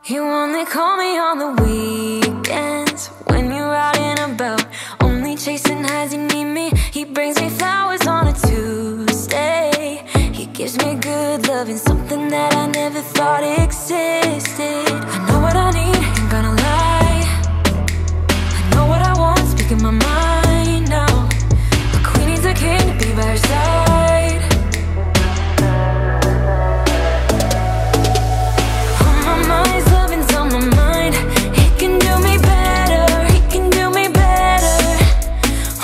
You only call me on the weekends when you're out and about, only chasing highs, you need me. He brings me flowers on a Tuesday. He gives me good love and something that I never thought existed. I know what I need, ain't gonna lie. I know what I want, speaking my mind now. A queen needs a king to be by her side. On my mind's loving's on my mind. He can do me better, he can do me better.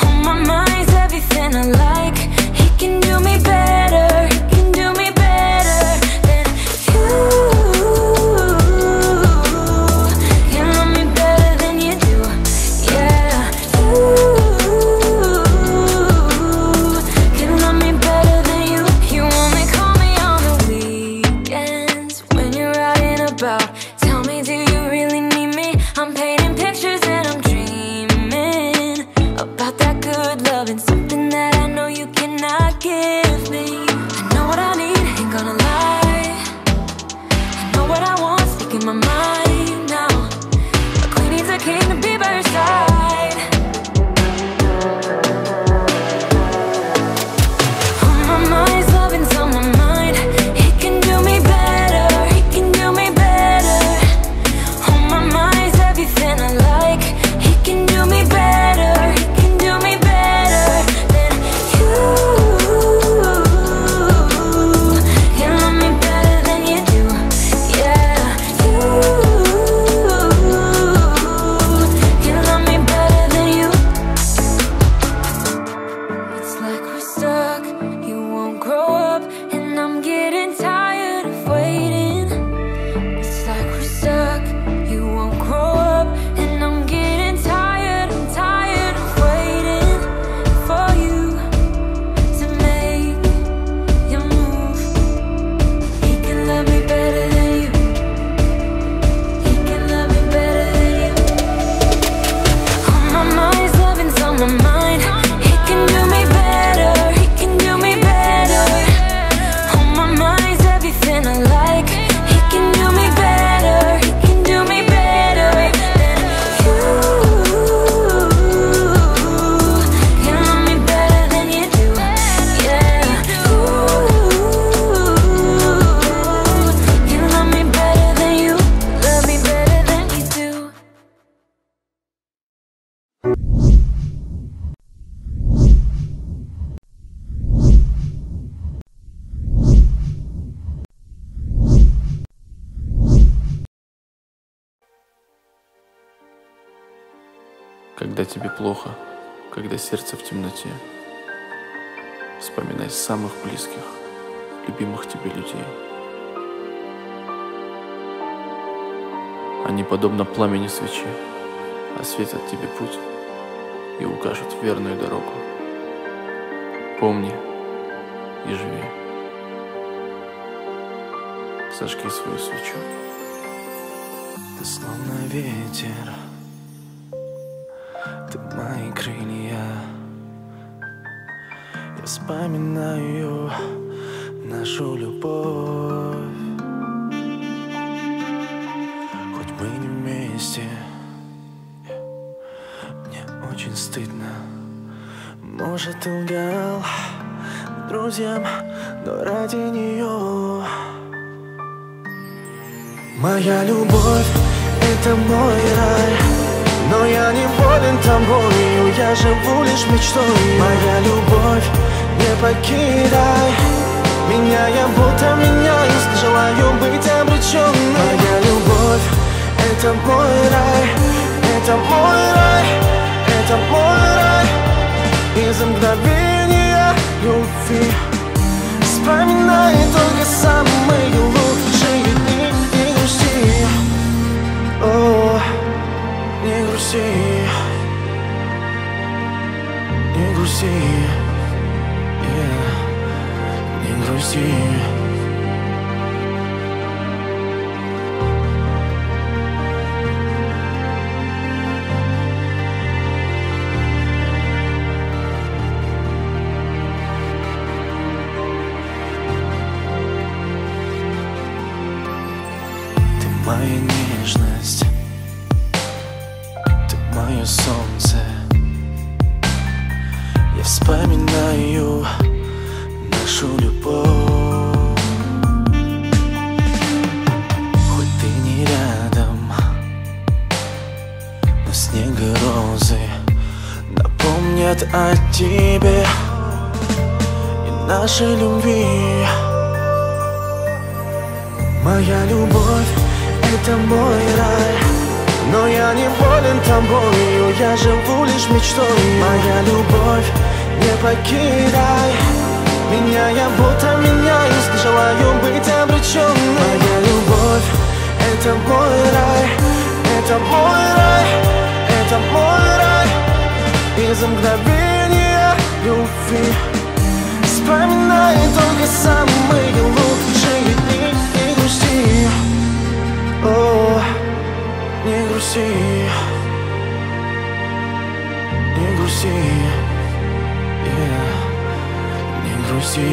On my mind's everything I like. He can do me better, he can do me better than you. You love me better than you do, yeah. You love me better than you. You only call me on the weekends when you're out and about. Tell me, do you really need me? I'm painting pictures and I'm dreaming about that good love and something that I know you cannot give me. I know what I need, ain't gonna lie. I know what I want, speaking my mind now. A queen needs a king to be by her side. On my mind's loving's on my mind. He can do me better, he can do me better. On my mind's everything I like. He can do me better, he can do me better than you. You love me better than you do, yeah. You love me better than you. It's like we're stuck, you won't grow up, and I'm getting tired of waiting. It's like we're stuck, you won't grow up, and I'm getting tired, I'm tired of waiting for you to make your move. He can love me better than you. He can love me better than you. On my mind's loving's on my mind. He can do me better, he can do me better. On my mind's everything I like. He can do me better, he can do me better than you. You love me better than you do, yeah. You love me better than you. Love me better than you do. Когда тебе плохо, когда сердце в темноте, вспоминай самых близких, любимых тебе людей. Они подобно пламени свечи, осветят тебе путь и укажут верную дорогу. Помни и живи. Зажги свою свечу. Ты словно ветер, ты мои крылья. Я вспоминаю нашу любовь. Хоть мы не вместе, мне очень стыдно. Может, ты лгал друзьям, но ради нее. Моя любовь — это мой рай, но я не болен тобою, я живу лишь мечтой. Моя любовь, не покидай меня, я будто меняюсь, желаю быть обреченной. Моя любовь — это мой рай, это мой рай, это мой рай. Из мгновения любви вспоминай только самые лучшие дни. Не грусти, о, не грусти, не грусти, не грусти. моя нежность, ты мое солнце. Я вспоминаю нашу любовь. Хоть ты не рядом, но снег и розы напомнят о тебе и нашей любви. Моя любовь — это мой рай, но я не болен тобою, я живу лишь мечтой. Моя любовь, не покидай меня, я будто меняюсь, не желаю быть обреченной. Моя любовь — это мой рай, это мой рай, это мой рай. Из мгновения любви вспоминай только самые лучшие дни. Не грусти, о, не грусти, не грусти, не грусти.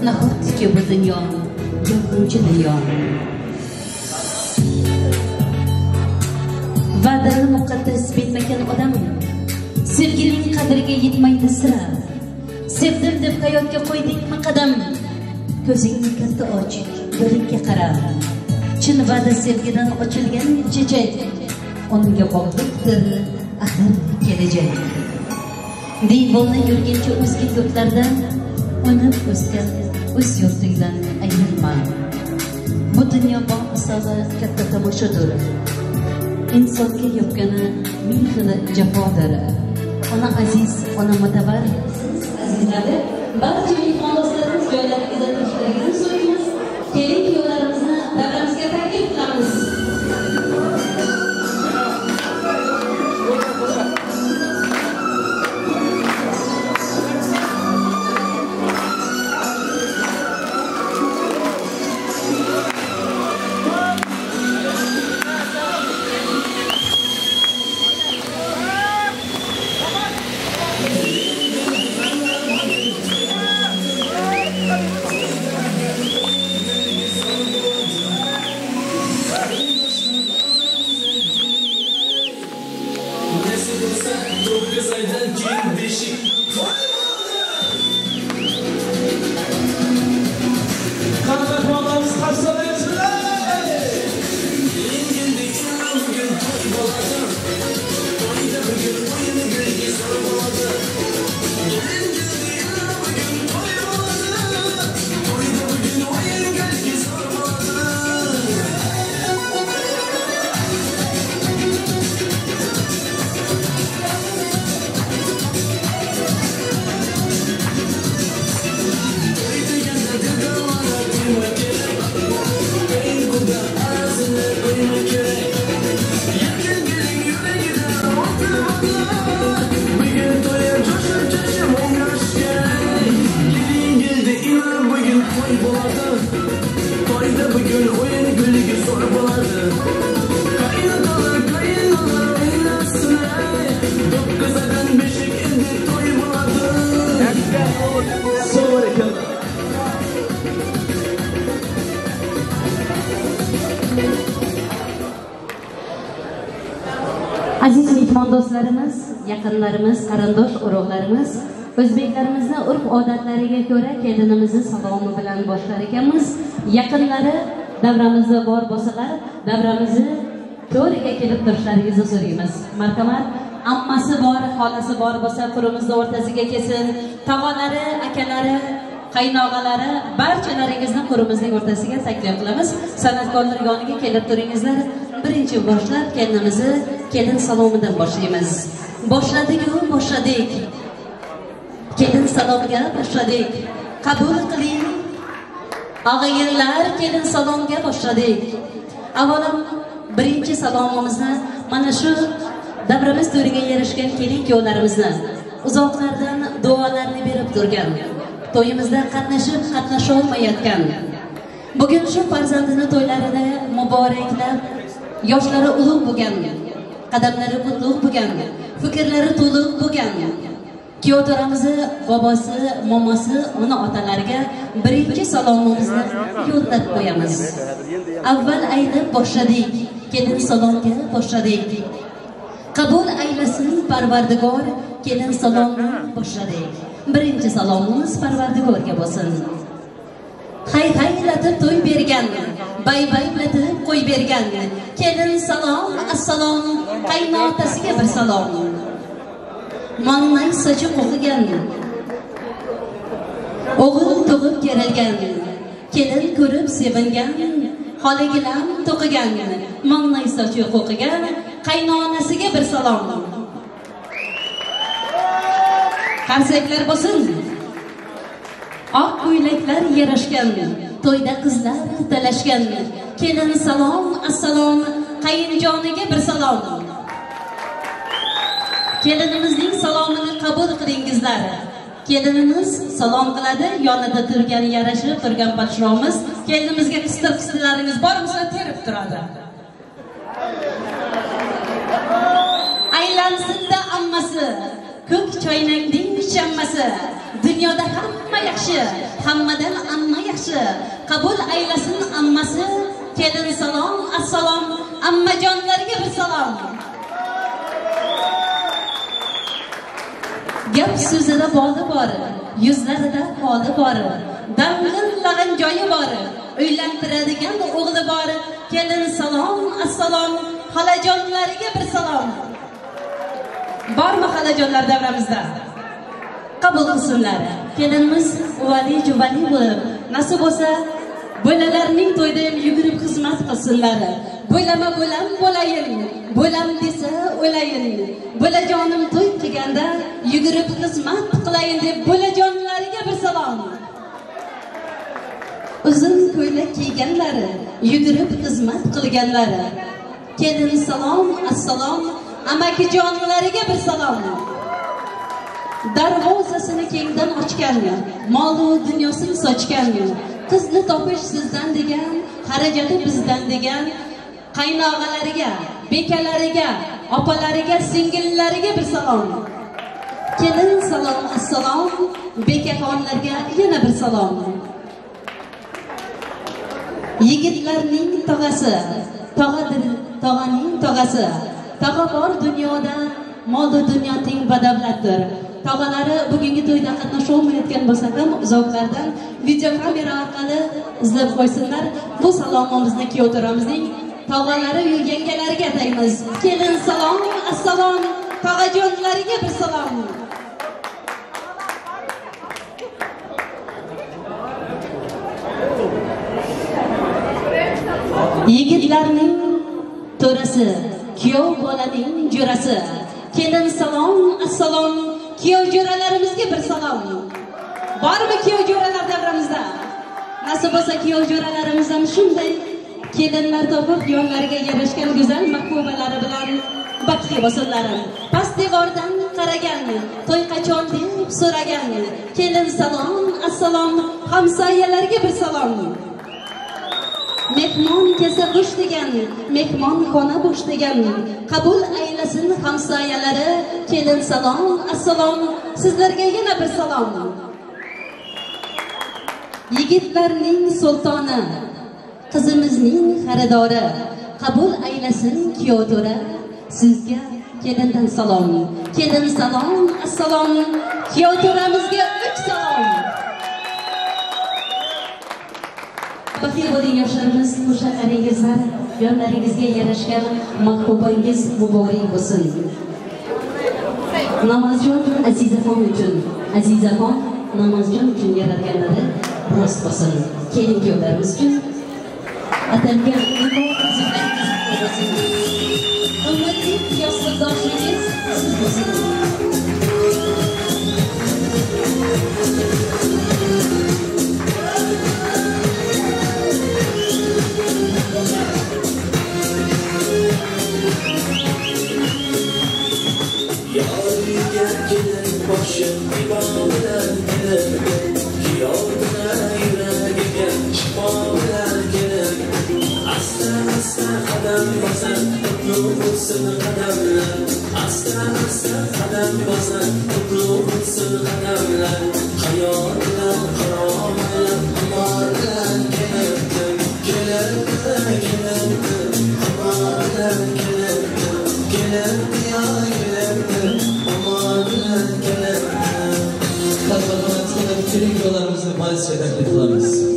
Nahotki bu dunyo yolg'onchi dunyo. Va'dani muqaddas bitmagan odam sevgining qadriga yetmaydi sira. Sevdim deb hayotga qo'ydingmi qadam, ko'zingni katta och, yo'lingga qara. Chin va'da sevgidan ochilgan chechak, unga bog'liqdir axir kelajak. Devona yurguncha o'zga yurtlardan, unib o'sgan o'z yurtingdan ayrilma. Bu dunyo bamisoli katta tomoshadir. İnsonga yopgani ming xil jafodir. Ona aziz, ona motabar. Azizlari, barcha mehmondo'stlarimiz joylaringizda tirishlaringizni so'raymiz. Keling yo'llarimizni davramizga taklif qilamiz. Aziz mehmondo'stlarimiz, yaqinlarimiz, qarindosh urug'larimiz, o'zbeklarimizni urf-odatlariga ko'ra kelinimizni salomi bilan boshlar ekanmiz. Yaqinlari davramizda bor bo'lsalar, davramizni to'riga kelib turishlaringizni so'raymiz. Marhamat, ammasi bor, xolasi bor bo'lsa, qurimizni o'rtasiga kelsin. Tog'alari, akalari, qaynog'alari barchalaringizni qurimizning o'rtasiga taklif qilamiz. San'atkorlar yoniga kelib turingizlar. Birinchi boshlab kelinimizni kelin salomidan boshlaymiz. Boshladik. Kelin salomiga boshladik. Qabul qiling. Og'ayinlar, kelin salomga boshladik. Avvalo birinchi salomimizni mana shu davramiz to'riga yarashgan kelin kuyovlarimizni uzoqlardan duolarni berib turgan, to'yimizda qatnasha olmayotgan, bugun shu farzandini to'ylarida muboraklab, yoshlari ulug' bo'lgan, qadamlari qutlug' bo'lgan, fikrlari to'liq bo'lgan kuyov to'ramizni bobosi, momosi, ona otalariga birinchi salomimizni yo'llab qo'yamiz. Avval aylab boshladik, kelin salomga boshladik. Qabul aylasin Parvardigor, kelin salomni boshladik. Birinchi salomimiz Parvardigorga bo'lsin. Haylatib to'y bergan, baybaylatib qo'y bergan, kelin salom, assalom, qaynotasiga bir salom. Monnay sochi qo'qigan, o'g'il tug'ib kerilgan, kelin ko'rib sevingan, holigilam to'qigan, monnay sochi qo'qigan, qaynonasiga bir salom. Qarsaklar bo'lsin. Oq ko'ylaklar yarashgan, to'yda qizlar talashgan, kelin salom, assalom, qayinjoniga bir salom. Kelinimizning salomini qabul qilingizlar. Kelinimiz salom qiladi, yonida turgan, yarashib turgan podshomiz kelinimizga qistir-qistirlaringiz bormasa terib turadi. Aylansinda ammasi, ko'k choynakning shammasi, dunyoda hamma yaxshi, hammadan amma yaxshi. Qabul aylasin ammasi, Kelin salom, assalom, ammajonlarga bir salom. Gap so'zida boli bor, yuzlarida holi bor, dang'illag'in joyi bor, uylantiradigan o'g'li bor. Kelin salom, assalom, xolajonlariga bir salom. Bormi xolajonlar davramizda? Qabul qilsinlar. Kelinimiz uvali juvali bo'lib, nasib bo'lsa bolalarning to'yda ham yugurib xizmat qilsinlar. Bo'lama bo'lam bo'layin, bo'lam desa o'layin. Bolajonim to'y qilganda yugurib xizmat qilayin deb bolajonlariga bir salom. Uzun ko'ylak kiyganlari, yugurib xizmat qilganlari. Kelin salom, assalom, amakijonlariga bir salom. Darvozasini kengdan ochganmi, mol-u dunyosini sochganmi, qizni topish sizdan degan, xarajati bizdan degan, qaynog'alariga, bekalariga, opalariga, singillariga bir salom. Kelin salom, assalom, bekaxonlarga yana bir salom. Yigitlarning tog'asi, tog'adir, tog'aning tog'asi. Tog'a bor dunyoda, mol-u dunyo teng badavlatdir. Tog'alari bugungi to'yda qatnasholmayotgan bo'lsa ham uzoqlardan video kamera orqali izlab qo'ysinlar. Bu salomimizni kuyov to'ramizning tog'alari va yangalariga ataymiz. Kelin salom, assalom, tog'ajonlariga bir salom. Yigitlarning to'rasi, kuyov bolaning jo'rasi. Kelin salom, assalom, kuyov jo'ralarimizga bir salom. Bormi kuyov jo'ralar davramizda? Nasib bo'lsa kuyov jo'ralarimiz ham shunday kelinlar topib, yo'llariga yarashgan go'zal mahbubalari bilan baxtli bo'lsinlar. Past devordan qaraganmi, to'y qachon deb so'raganmi? Kelin salom, assalom, hamsoyalarga bir salom. Mehmon kelsa bo'sh deganmi, mehmon xona bo'sh deganmi? Qabul aylasin hamsoyalari. Kelin salom, assalom, sizlarga yana bir salom. Yigitlarning sultoni, qizimizning xaridori, qabul aylasin kuyov to'ra. Sizga kelindan salom. Kelin salom, assalom, kuyov to'ramizga 3 salom. Baxtli bo'ling yoshlarimiz, qo'shaqaringizlar, yo'llaringizga yarashgan mahbubangiz muborak bo'lsin. Namazjon Azizaxon uchun, Azizaxon Namazjon uchun yaratganlari rost bo'lsin. Kelin kuyovlarimiz uchun atalgan hurmatli yoshlardoshingiz siz bo'lsin. Başım divanlar gelir, kiyovuna yuragiga shifolar gelir. Asta asta qadam bosar, qutlug' bo'lsin qadamlar. Asta asta qadam bosar, qutlug' bo'lsin qadamlar. Hayotlar qaromalar, amallar kelardim, kelardim, kelardim, amallar kelardim, kelardim ya kelardim, amallar kelardim. Kalkmadan bütün yollarımızı maalesef teklif kılarız.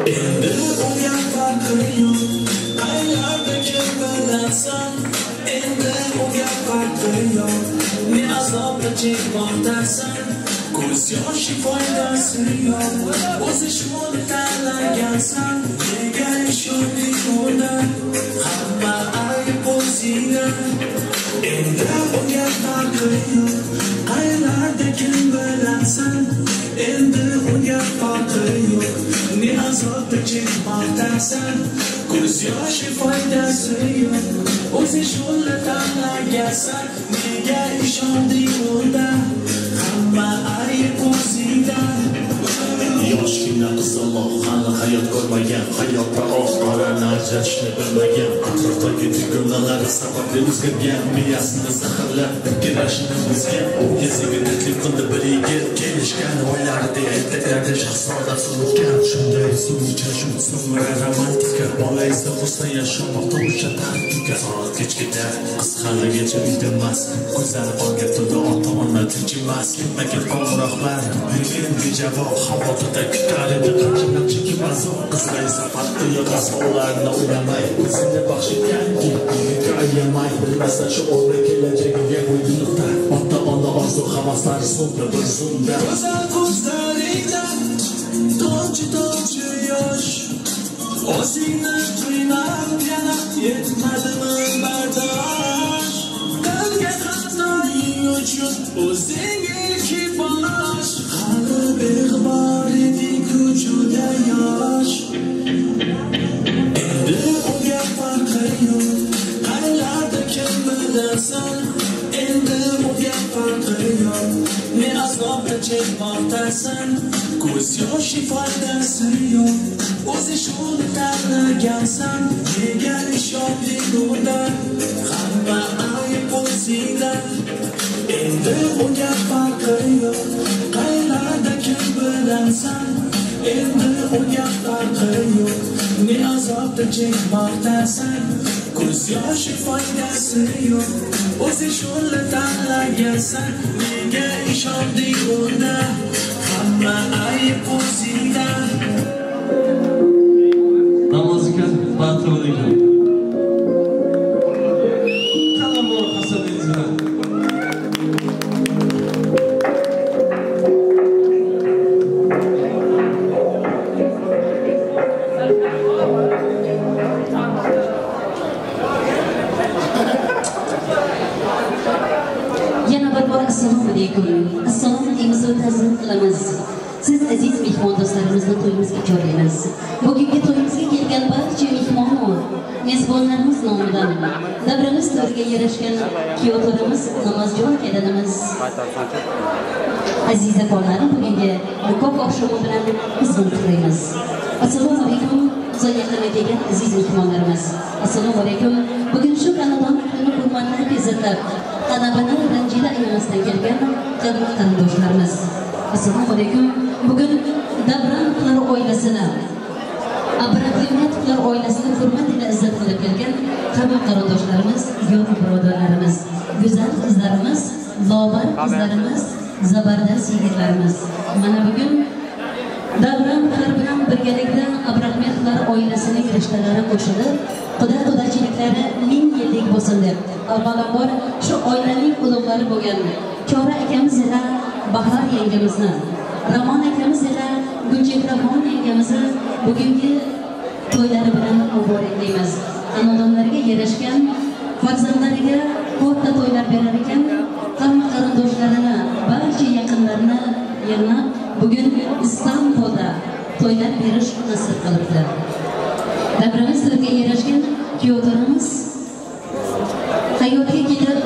Endi o'yga farqi yo'q, qaylarda kim bilasan. Endi o'yga farqi yo'q, ne azobni chekmoqdasan. Ko'z yoshi foydasi yo'q, o'zi shuni tanlagansan. Nega ishonding unda, hamma ayb o'zingda. Endi o'yga farqi yo'q, qaylarda kim bilasan. Endi o'yga farqi yo'q, ne azobni chekmoqdasan. Ko'z yoshi foydasi yo'q, o'zi shuni tanlagansan. Nega ishonding unda, hamma ayb o'zingda. Yoshgina qizaloq hali hayot ko'rmagan, hayotda oxirini ajratishni bilmagan. Atrofdagi tugunlar sababli o'zgargan, miyasini zaharlab fikrlashini buzgan. Esiga taklif qildi bir yigit, kelishgan o'ylarida ertaklarda shahzoda so'lgan. Shunday suvcha so'ngra romantika, bola esa xursand yashamoqda o'sha taktika. Soat kechgida qiz haligacha uyda emas, ko'zlari borga to'la ota-ona tinchimas. Ketma-ket qo'ng'iroqlar, yurgan javob havoda kutar edi qanchalar chekib azob. Qizlar esa fatto yoqasi ularni o'ylamay, o'zini baxsh etganki ayamay. Bilmasa shu o'g'li kelajagiga bo'yinliqda, ota-ona orzu havaslari so'nda bir zumda. Go'zal ko'zlaringdan tomchi yosh, o'zingni qiynab yana yetmadimi bardosh. Qilgan xatoing uchun o'zingga kifosh, hali beg'ubor eding-ku juda yosh. Endi o'yga farqi yo'q, qaylarda kim bilasan. Endi o'yga farqi yo'q, ne azobni chekmoqdasan. Ko'z yoshi foydasi yo'q, o'zi shuni tanlagansan. Nega ishonding unda, hamma ayb o'zingda. Endi o'yga farqi yo'q, qaylarda kim bilasan. Endi o'yga farqi yo'q, ne azobni chekmoqdasan. Ko'z yoshi foydasi yo'q, o'zi shuni tanlagansan. Nega ishonding unda, hamma ayb o'zingda. Namaz ekan, batıl ekan. Qalam bor hasadingiz bilan. Assalomu alaykum ta'zim qilamiz. Siz aziz mehmon do'stlarimizni to'yimizga chorlaymiz. Bugungi to'yimizga kelgan barcha mehmon mezbonlarimiz nomidan davrimiz to'riga yarashgan kuyovlarimiz, namozjon kelinimiz Aziza xonlarni bugungi nikoh oqshomi bilan qizg'in kutlaymiz. Assalomu alaykum uzoq-yaqindan kelgan aziz mehmonlarimiz. Assalomu alaykum. Bugun shu xonadon kuni hurmatlar bezatib talabani ranjida ayolasidan kelgan qadrli qarindoshlarimiz. Assalomu alaykum. Bugun Davronlar oilasini, Abramovlar oilasini hurmat ila izzat qilib kelgan qadrli qarindoshlarimiz, yor birodarlarimiz, go'zal qizlarimiz, lobar qizlarimiz, zabardast yigitlarimiz. Mana bugun Davronlar bilan birgalikda Abramovlar oilasining rishtalari qo'shilib, quda-qudachiliklari 1000 yillik bo'lsin deb avvalambor shu oilaning ulug'lari bo'lgan Chora akamiz ila Bahor yengamizni, Ramon akamiz ila Gulchehraxon yengamizni bugungi to'ylari bilan muboraklaymiz. Xonadonlarga yarashgan farzandlariga katta to'ylar berar ekan, hamma qarindoshlarini, barcha yaqinlarini yig'nab bugun Istanbulda to'ylar berish nasib qilibdi. Davrimiz to'riga yarashgan kuyovlarimiz hayotga kelib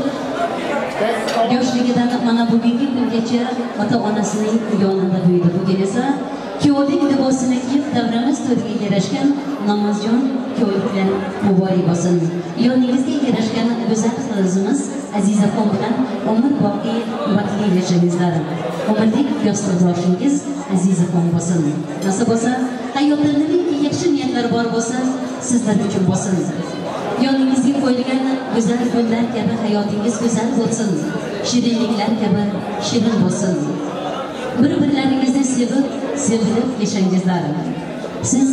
yoshligidan mana bugungi kungacha ota-onasining yonida büyüdü. Bugun esa kuyovlik libosini kiyib davrimiz to'riga yarashgan namozjon kuyovlik bilan muborak bo'lsin. Yoningizga yarashgan go'zal qizimiz Aziza xon bilan umr boqiy baxtli yashangizlar. Umrlik yo'ldoshingizz Aziza xon bo'lsin. Nasib bo'lsa, hayotda nimaki yaxshi niyatlar bor bo'lsa, sizlar uchun bo'lsin. Yoningizga qo'yilgan go'zal kunlar kabi hayotingiz go'zal bo'lsin. Shirinliklar kabi shirin bo'lsin. Bir-birlaringizni sevib, sevilib yashangizlar. Siz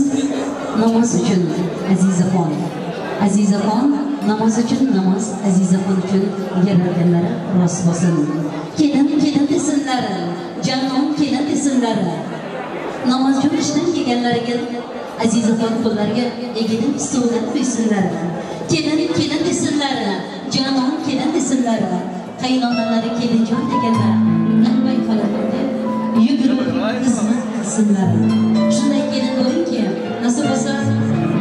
namaz uchun Azizaxon. Azizaxon namaz uchun namaz, Azizaxon uchun yaratganlari rost bo'lsin. Kelin desinlar, janon kelin desinlar. Namaz uchun ishdan kelganlarga Azizaxon qo'llariga egilib stoldan qo'ysinlar. Kelin desinlar, janon kelin desinlar. Qaynonalari kelinjon deganlar. Nahbay xonadonda yugurib xizmat qilsinlar. Shunday kelin bo'ringki, nasib bo'lsa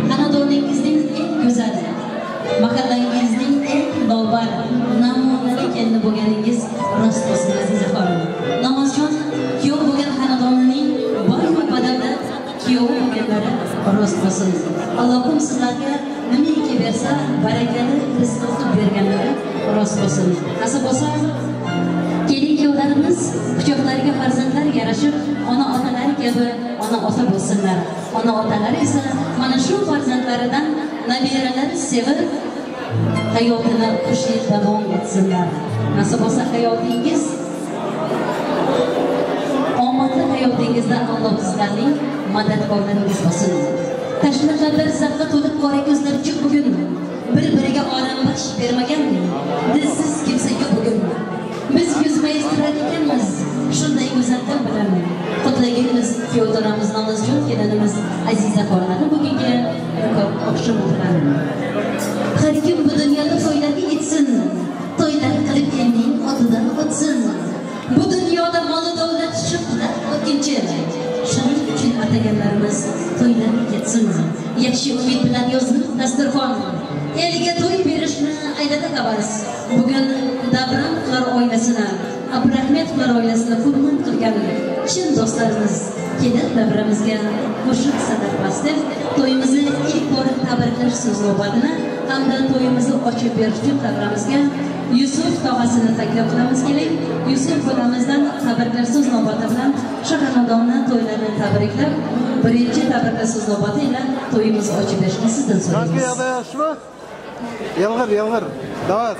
xonadoningizning eng go'zali, mahallangizning eng lobar, namunali kelini bo'lganingiz rost bo'lsin Azizaxon. Namozjon kuyov bo'lgan xonadonining boy va badavlat kuyov bo'lganlari rost bo'lsin. Allohim sizlarga nimaki bersa barakali rizq qilib berganlari rost bo'lsin. Nasib bo'lsa kelin-kuyovlarimiz quchoqlariga farzandlar yarashib, ona-otalar kabi ona-ota bo'lsinlar. Ona-otalar esa mana shu farzandlaridan nabiralar sevib hayotini xushli davom etsinlar. Nasib bo'lsa hayotingiz omadli hayotingizda Alloh sizlarning madadkorlaringiz bo'lsin. Tashnalar zavqqa to'lib qora ko'zlar chiq bugun bir-biriga olambaxsh bermagan dilsiz kimsa yo'q bugun. Biz yuzma istirar ekanmiz shunday go'zaldan bilan qutlaymiz kuyovlarimiz Namozjon kelinimiz Azizaxonni bugungi oqshom bilan. Har kim bu dunyoda to'ylarga yetsin, to'ylar qilib elning otidan o'tsin. Bu dunyoda mol davlat shuhrat o'tkinchi. Shuning uchun ataganlarimiz to'ylarga ketsin. Yaxshi umid bilan yozilib dasturxon. Eliga to'y berishni aylada xabariz. Bugun Davronlar oilasini, Abdurahmetovlar oilasini hurmat qilgan chin do'stlarimiz kelib davramizga qo'shiq sadar bastib, to'yimizni ilk bor tabriklash so'z navbatini hamda to'yimizni ochib berish uchun davramizga Yusuf tog'asini taklif qilamiz. Keling, Yusuf bolamizdan tabriklash so'z navbati bilan shu xonadonni to'ylarini tabriklab, birinchi tabriklash so'z navbati bilan to'yimizni ochib berishni sizdan so'raymiz. Yalg'ir, davat.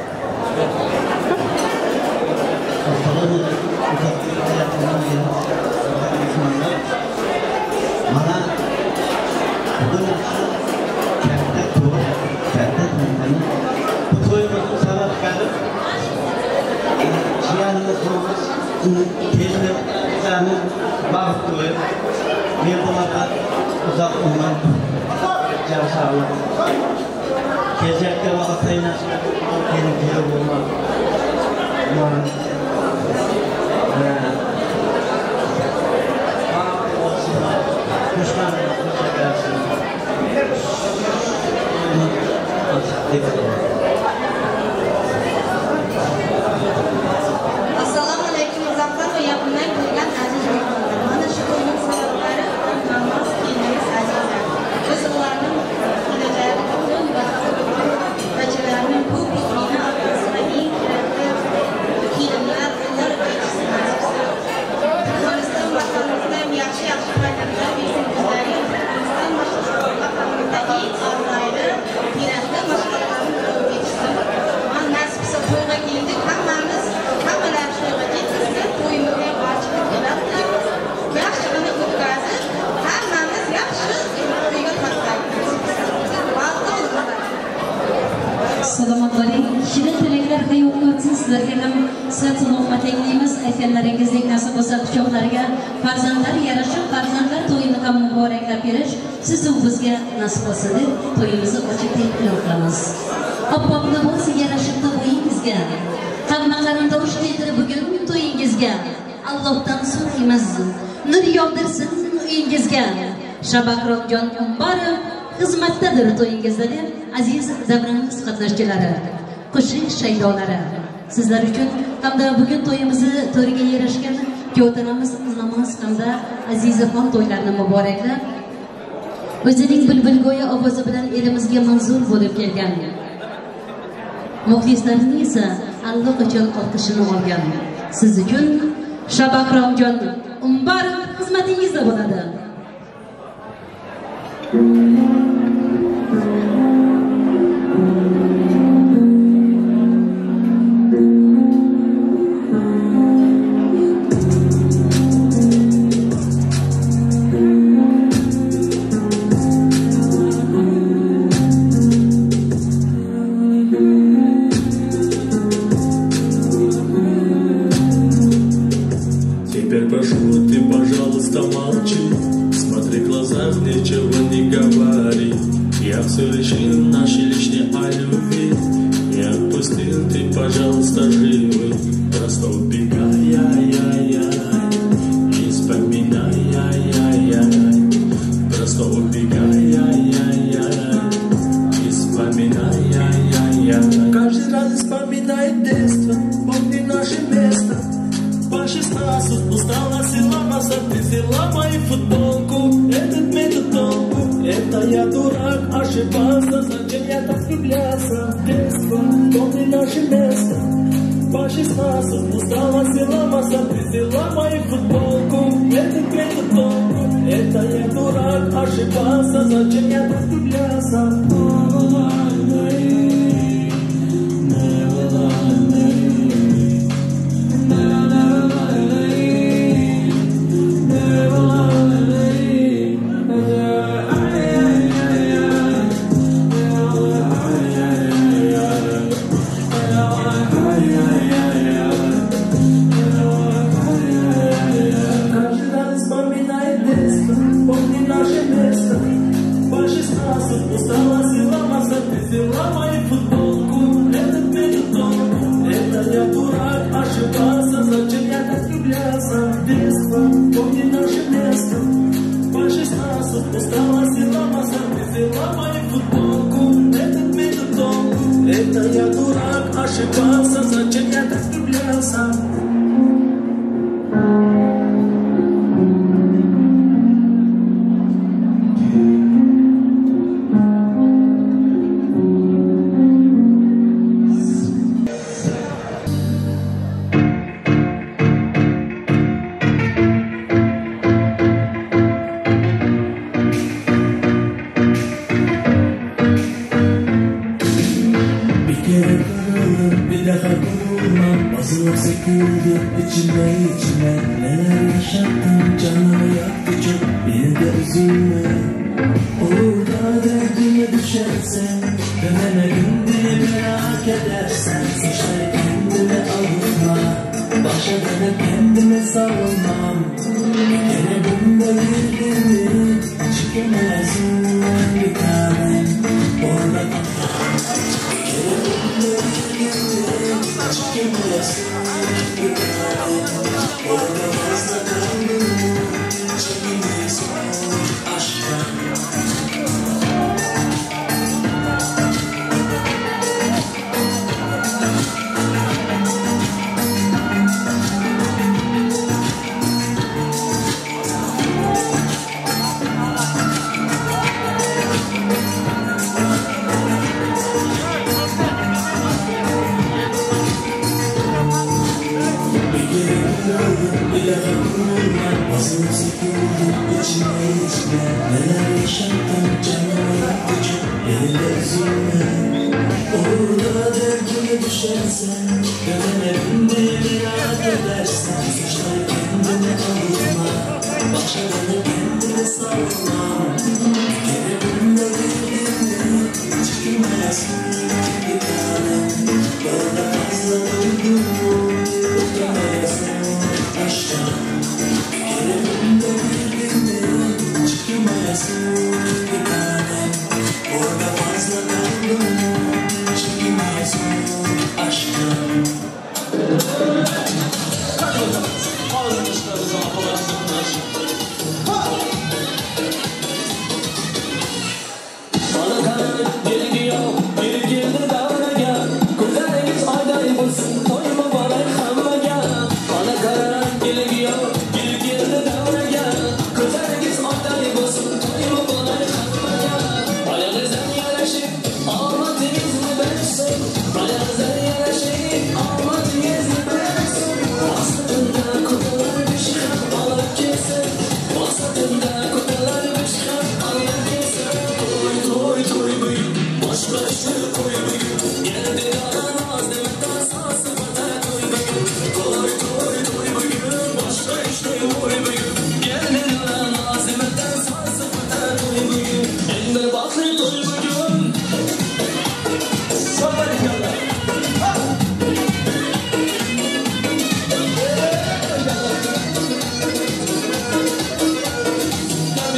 Mana bugun katta to'y, katta tantana. Bu to'yimizning sabablari jiyanimiz bo'lmiz, kelinlarimiz baxt to'yi. Men bularga uzoq umr inshaalloh. Kelajakda vaqt taynashga kelin bo'lmoq. Assalomu alaykum. Uzoqdan va yaqindan kelgan aziz mehmonlar. Mana shu to'yning sabablari Namaz kelinimiz Aziza. Biz ularning kelajagi uchun bachalarini bu kishini orqasida eng kerakli kelinlar, ular kechsin nasib qilsin. O'zbekiston vatanimizda yaxshi farzandlar bersin bizlarga. O'zbekiston vatanimizda eng orzuyli, kerakli mashg'ulotlarni qilib ketsin. Mana nasib qilsa to'yga keldik, hammalar to'yga ketsin. To'yimizga barcha keladi. Yaxshigina o'tkazib, hammamiz yaxshi to'yga qatnashamiz. Assalomu alaykum. Shirin tilaklar hayotga o'tsin. Sizlarga ham sihat salomat tilaymiz. Aytganlaringizdek nasib bo'lsa quchoqlarga farzandlar yarashib, farzandlar to'yini ham muboraklab berish siz bizga nasib bo'lsa deb to'yimizni ochib taklif qilamiz. Oppoq libos yarashib to'yingizga, hamma qarindosh keldi bugun to'yingizga. Allohdan so'raymiz, nur yog'dirsin uyingizga. Shabaqroqjon Umbarov xizmatdadir to'yingizda deb aziz davramiz qatnashchilari, qo'shiq shaydolari sizlar uchun hamda bugun to'yimizni to'riga yarashgan kuyovlarimiz Namaz hamda Azizaxon to'ylarini muboraklab, o'zining bulbulgo'yi ovozi bilan elimizga manzur bo'lib kelgan muxlislarini esa allaqachon olqishini olgan siz uchun Shabaqroqjon Umbarov xizmatingizda bo'ladi. ничего не говори. Я все решил, наши лишние о любви. Я отпустил, ты, пожалуйста, живи. Просто убегай, яй-яй-яй, не вспоминай, яй-яй-яй. Просто убегай, яй-яй-яй, не вспоминай, яй-яй-яй. Каждый раз вспоминает детство, помни наше место. По 16 устала, села назад, ты взяла мою футболку. Этот метод толку, это я дурак, ошибался. Зачем я так влюблялся в детство, помни наше место. По 16 устала, села назад, ты взяла мою футболку. Этот метод толку, это я дурак, ошибался. Зачем я так влюблялся?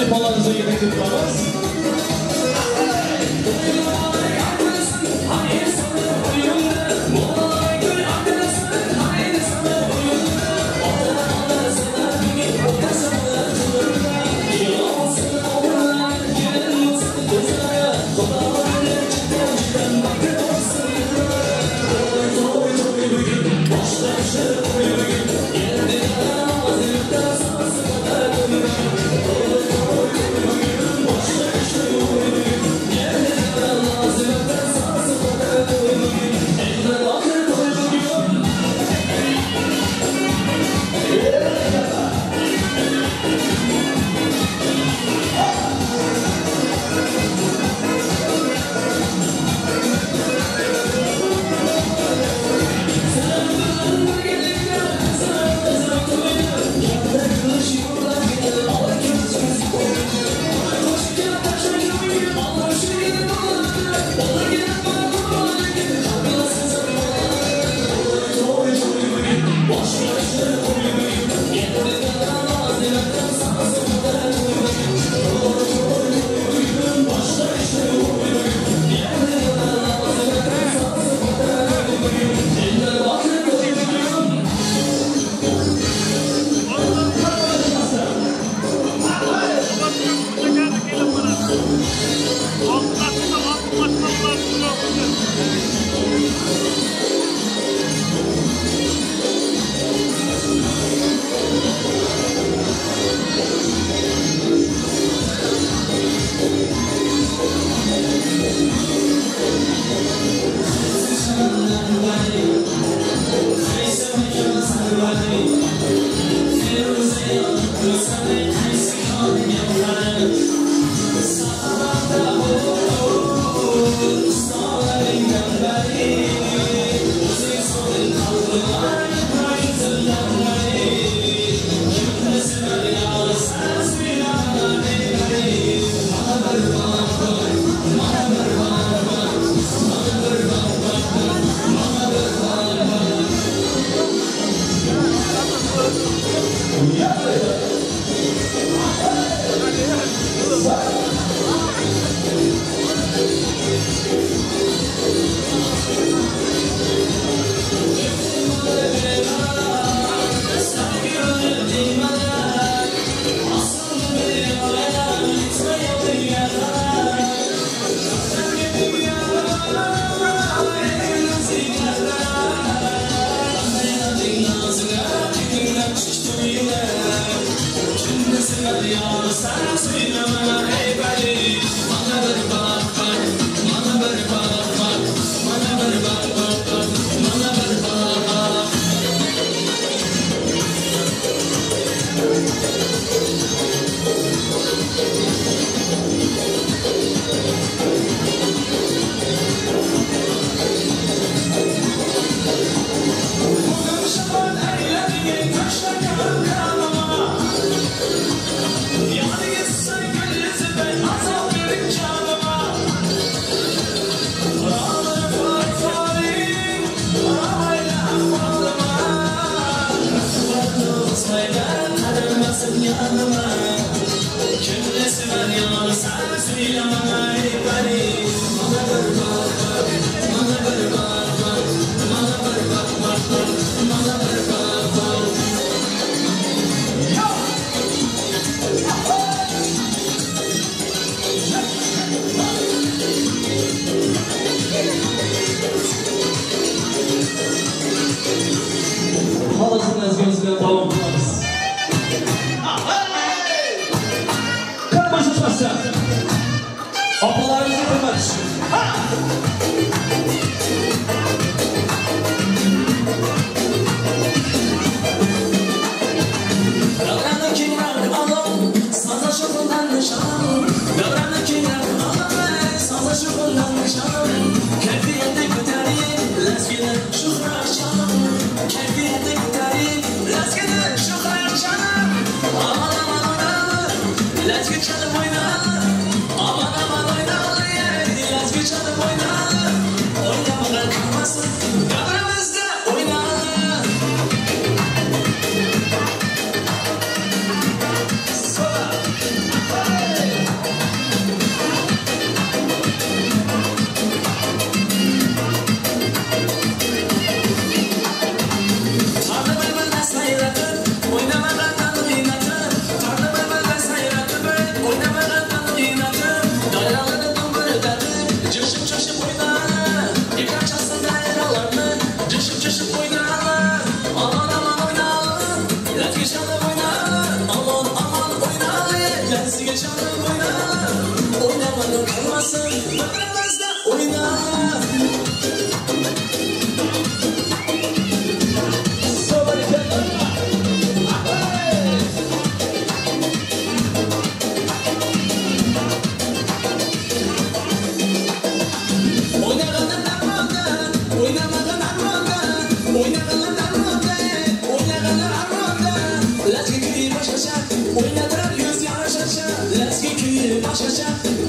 Palanıza gerek yok.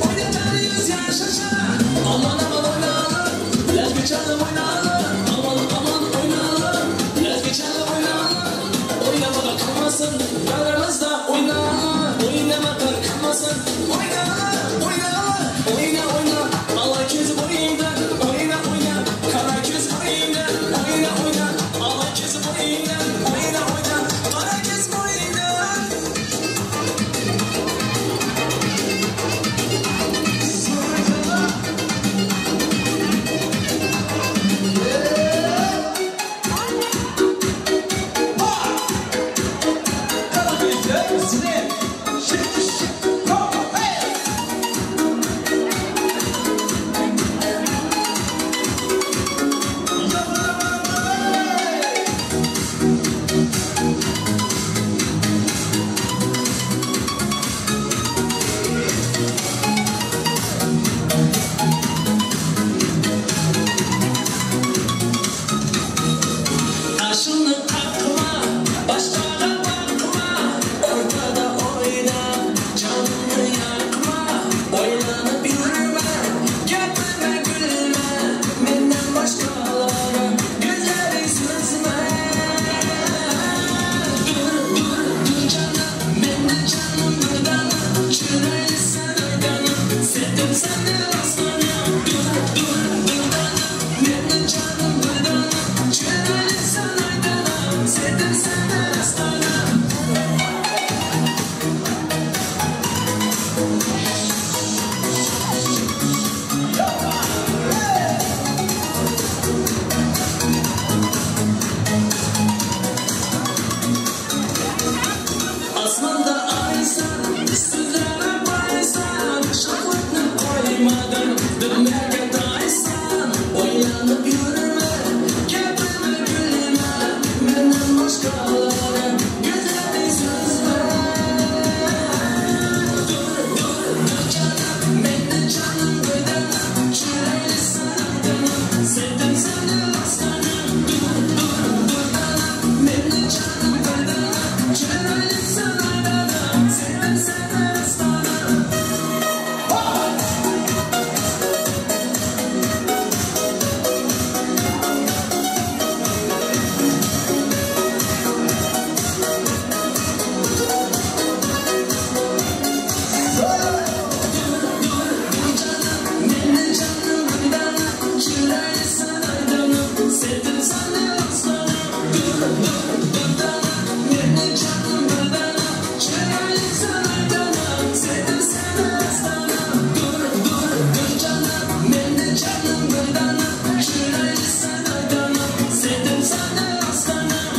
Oynatar yüz yaşaşa, Oynanıp yürüme, gülme gülme, benden başkaları güzeli süzme. Dur canım, benim canım buradan, çürüyle sen oydanım, sevdim seni aslanım. Dur canım, benim canım buradan, çürüyle sen oydanım, sevdim seni aslanım. Asmanda aysan, sizlere baysan, şahlatını koymadan dönmeye daysan. Oynanıp yürüme, gülme gülme, benden başkaları güzeli süzme. Dur canım, benim canım buradan, çürüyle saraydanım, sevdim seni aslanım. Dur canım, benim canım buradan, çürüyle saraydanım, sevdim seni aslanım. Benim canım buradan, çürüyle saraydanım, sevdim seni aslanım. Dur canım, benim canım buradan, çürüyle saraydanım, sevdim seni aslanım. Dur canım, benim canım buradan, çürüyle saraydanım, sevdim seni aslanım.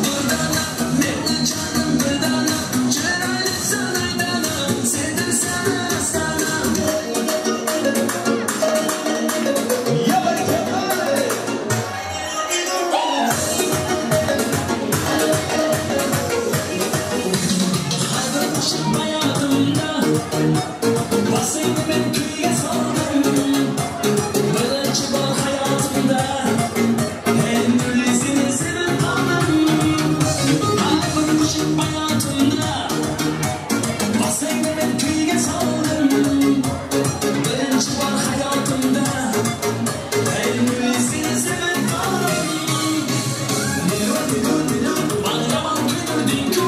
Dur canım, benim canım buradan, çürüyle saraydanım, sevdim seni aslanım. Haberleşmek hayatımda, basayım ben kıyıya saldım. Böyle çıkar hayatımda, en iyisini sevip aldım. Haberleşmek hayatımda, basayım ben kıyıya saldım. Böyle çıkar hayatımda, en iyisini sevip aldım. Bana yaman kıydırdın ku,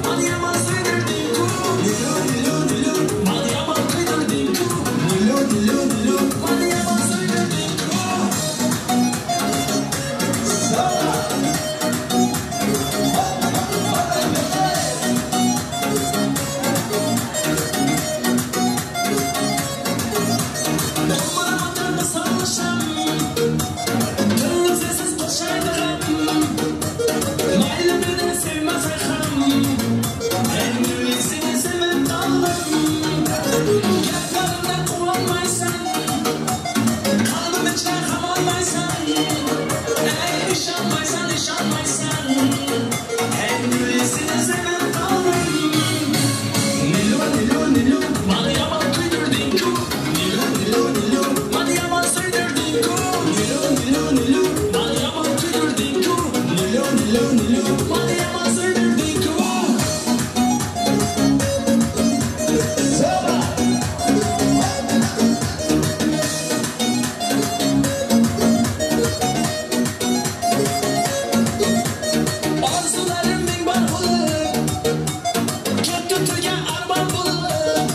bana yaman söydürdün ku, bana yaman kıydırdın ku, bana yaman söydürdün ku. Bana batırdı sarmışım, gönlüm sessiz boşaydırım. Mahalle birden sevmez ayağım, en iyisini sevip aldım. Yaklarımdan kullanmaysan, kalbim içine kamalmaysan, nişanmaysan, en iyisini sevip aldım. Bana yaman kıydırdın ku, bana yaman söydürdün ku, bana yaman kıydırdın ku, bana yaman söydürdün ku. Arzularım bin bar bulup, kötü tüge arman bulup,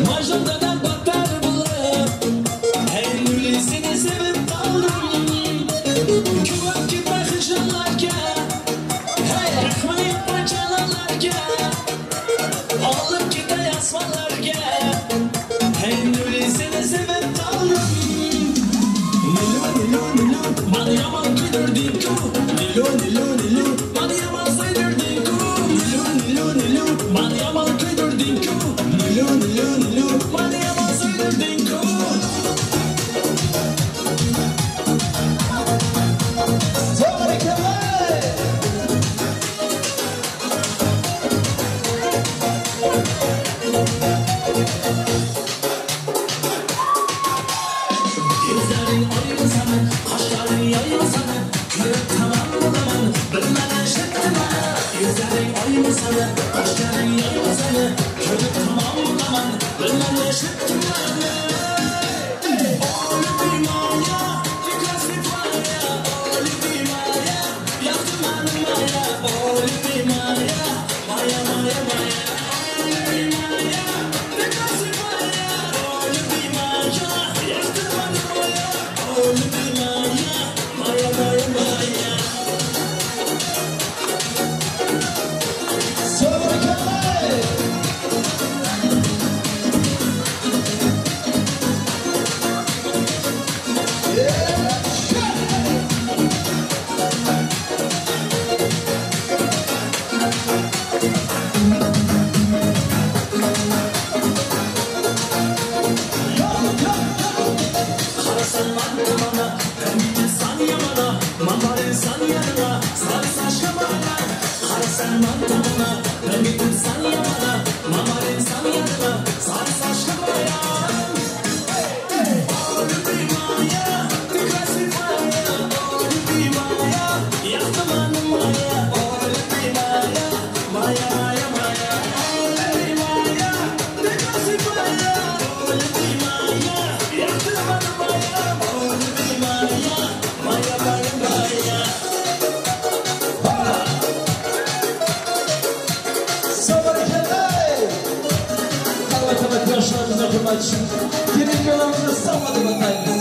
majımda da battar bulup, en iyisini sevip aldım. Kübak gibi hıçınlarken, hey rahmaniyet parçalarlarken, alıp gide yasmalarken, en iyisini sevip aldım. Bana yaman kıydırdın ku, bana yaman söydürdün ku, bana yaman kıydırdın ku, bana yaman söydürdün ku. Gözlerin ayrı sana, kaşların yayı sana, körük tamam mı zaman, bilmeden şeklime. Gözlerin ayrı sana, kaşların yayı sana, körük tamam Matematik yaşlarımıza kurmak için. Birinci olanımızı sağladı batayımız.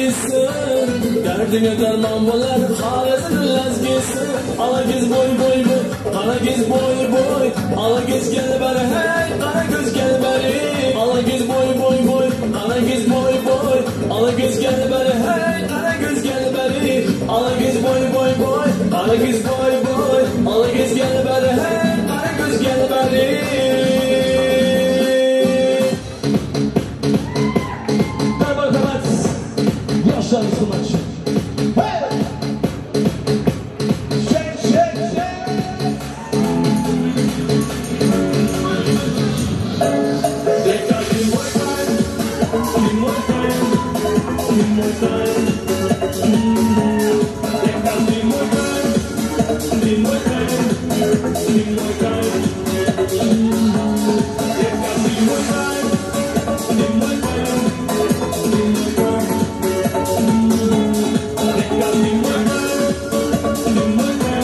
gitsin. Derdine derman bular, halesini lez gitsin. Ala giz boy boy boy, kara giz boy boy. Ala giz gel beri, hey, kara göz gel beri. Ala giz boy boy boy, kara giz boy boy. Ala giz gel beri, hey, kara göz gel beri. Ala giz boy boy boy, kara giz boy boy. Ala giz gel beri, hey, kara göz gel beri. Yaşlar Müslüman. Hey! Shake, shake, shake! Take that one more time. One more time. One more time. Take that one more time. One more time. One more time. Take that one more time. One more time.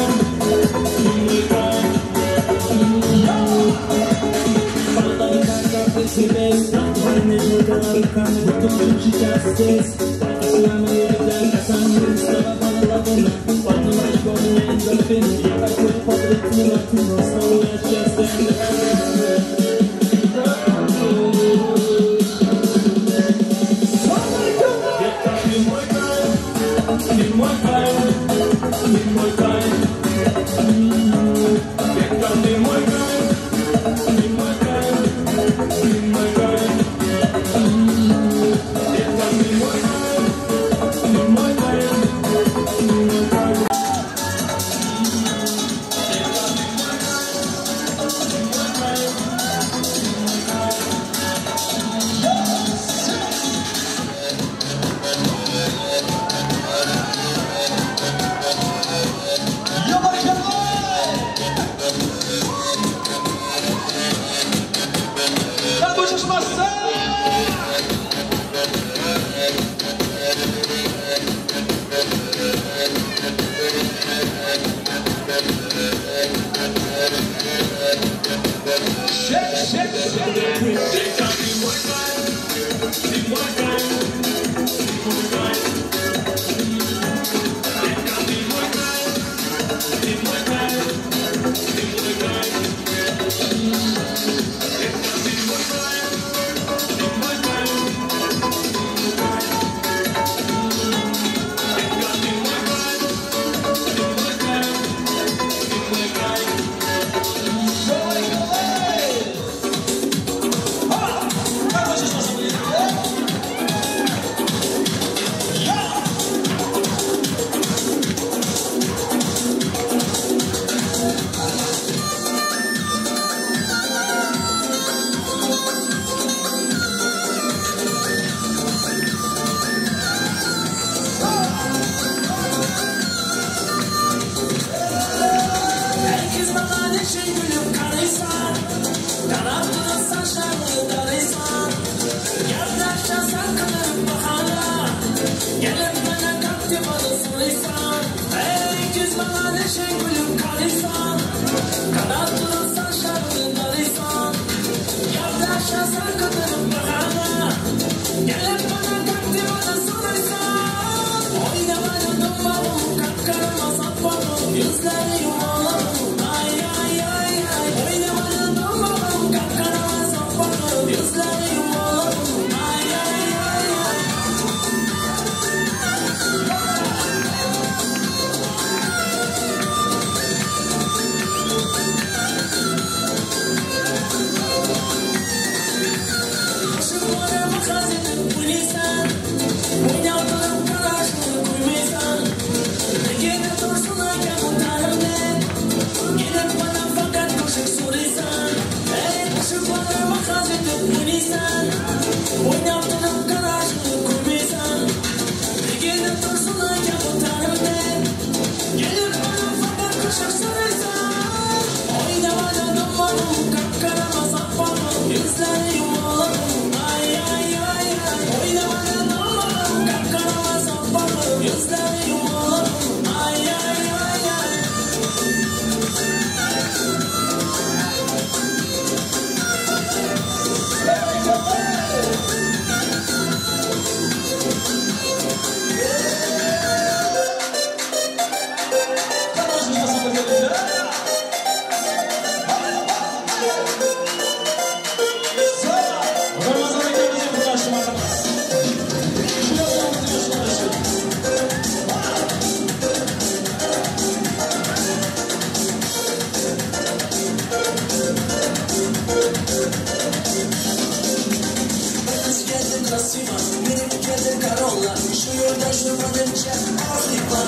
kasima benim kedi karolla şu yolda şurmanınca Afrika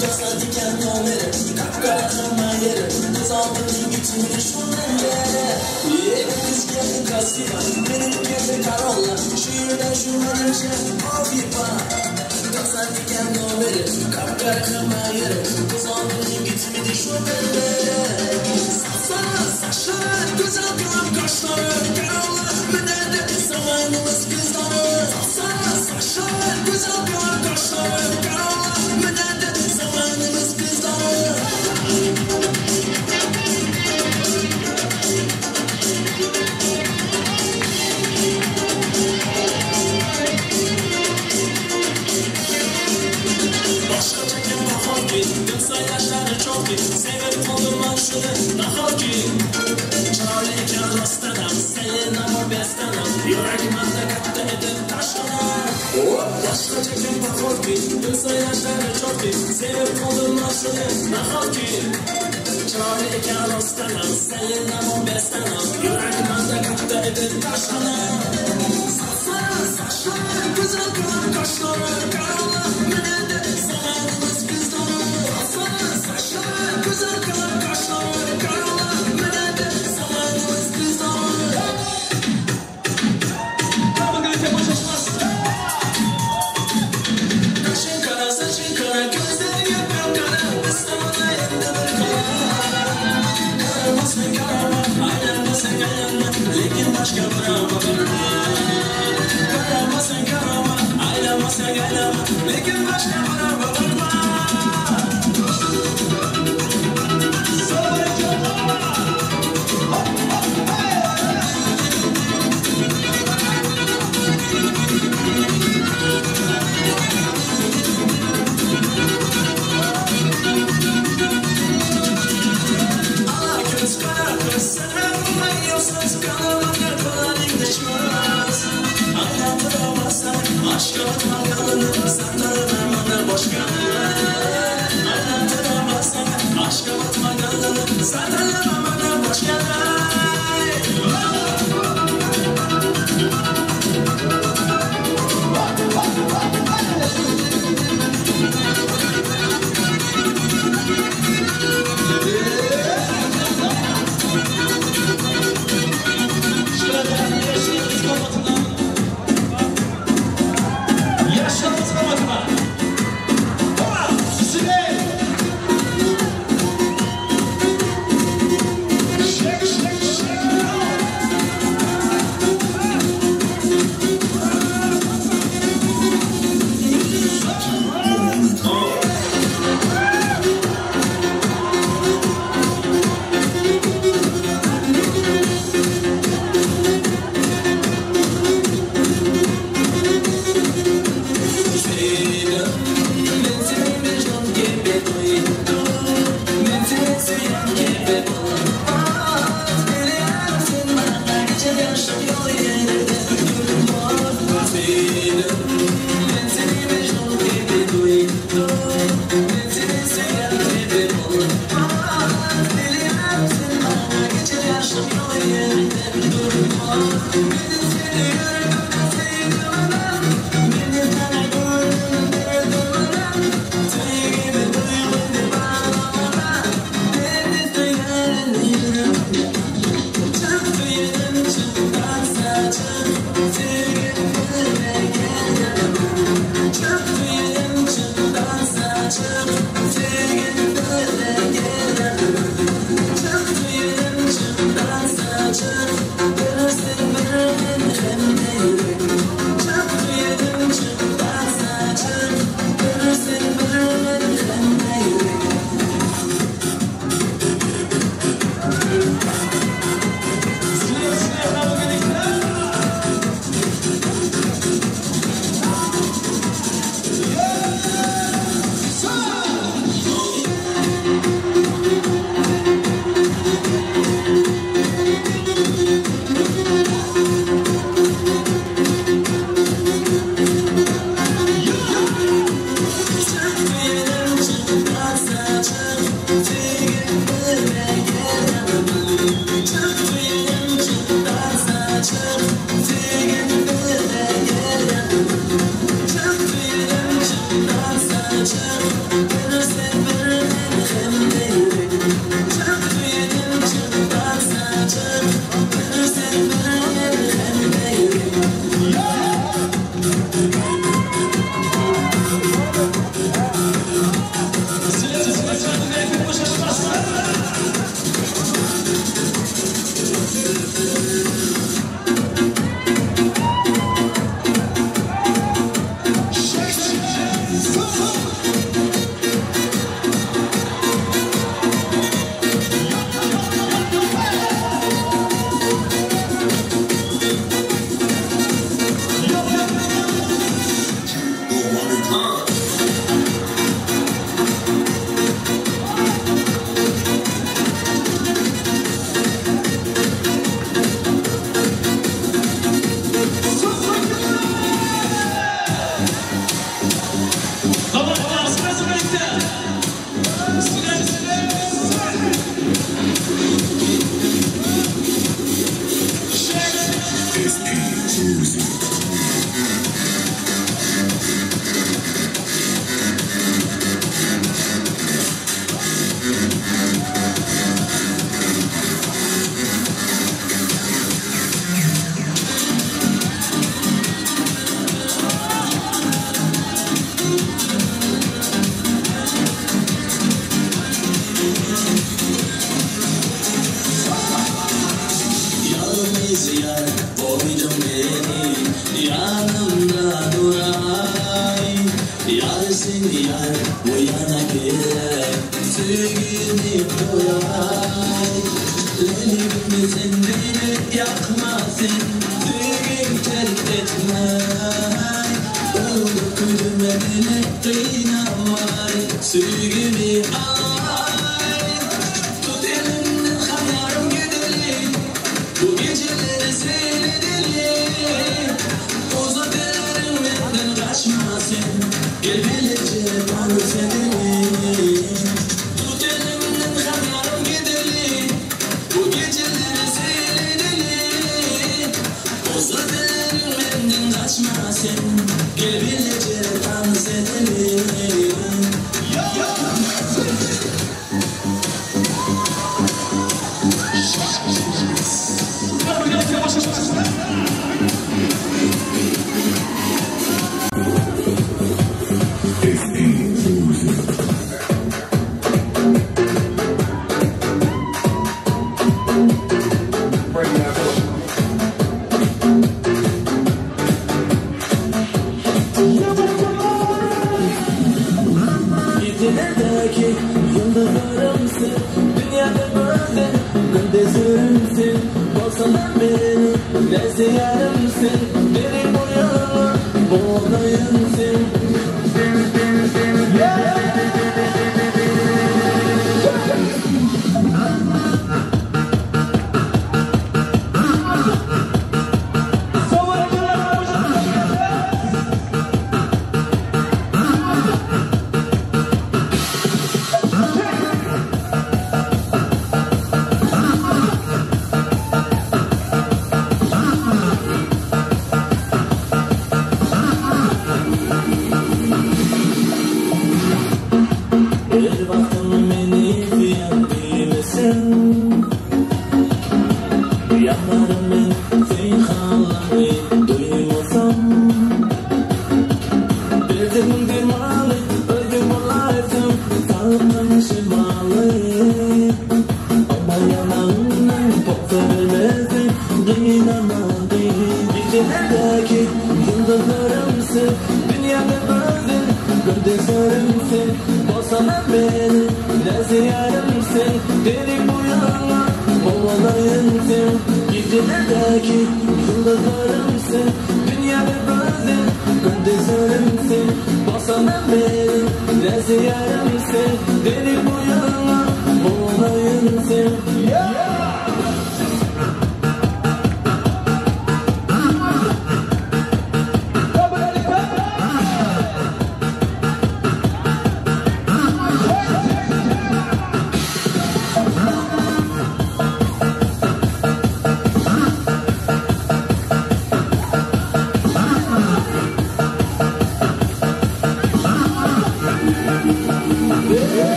Dosta diken nomeri kapkara kama yeri kız aldığını gitmeli şundan beri kız kedi kasima benim kedi karolla şu yolda şurmanınca Afrika Dosta diken nomeri kapkara kama yeri kız aldığını gitmeli şundan beri Saçlar saçlar güzel kılan kaşları karolla menede zamanımız kızları Saçlar saçlar güzel kılan kaşları karolla menede zamanımız kızları Başka çeken bahar ki Yoksa yaşları çok ki Sevip oldurmak şunu daha ki Çağırırken rastlanan Senin ama bestanım Yüreğimde kattı edip taşlanan Başka çeken bahar ki Yoksa yaşları çok ki Sevip oldurmak şunu daha ki Çağırırken rastlanan Senin ama bestanım Yüreğimde kattı edip taşlanan Saçlar saçlar güzel kılan kaşları Karanlık menede zamanımız kızları Saçlar saçlar güzel kılan kaşları Karanlık menede zamanımız kızları Tamam kanka boşaşmaz Kaşın kara saçın kara gözlerin yapar kara İstanbul'a yerinde bir kara Karamasın karama aylanmasın aylanma Lekin başka bravo Karamasın karama aylanmasın aylanma Lekin başka bravo bakma Ala göz kara göz sen olmayıyorsanız kanalıma kalanın düşmez Aylandıramazsan aşk atma kalını sen tanımamana başka Aylandıramazsan aşk atma kalını sen tanımamana başka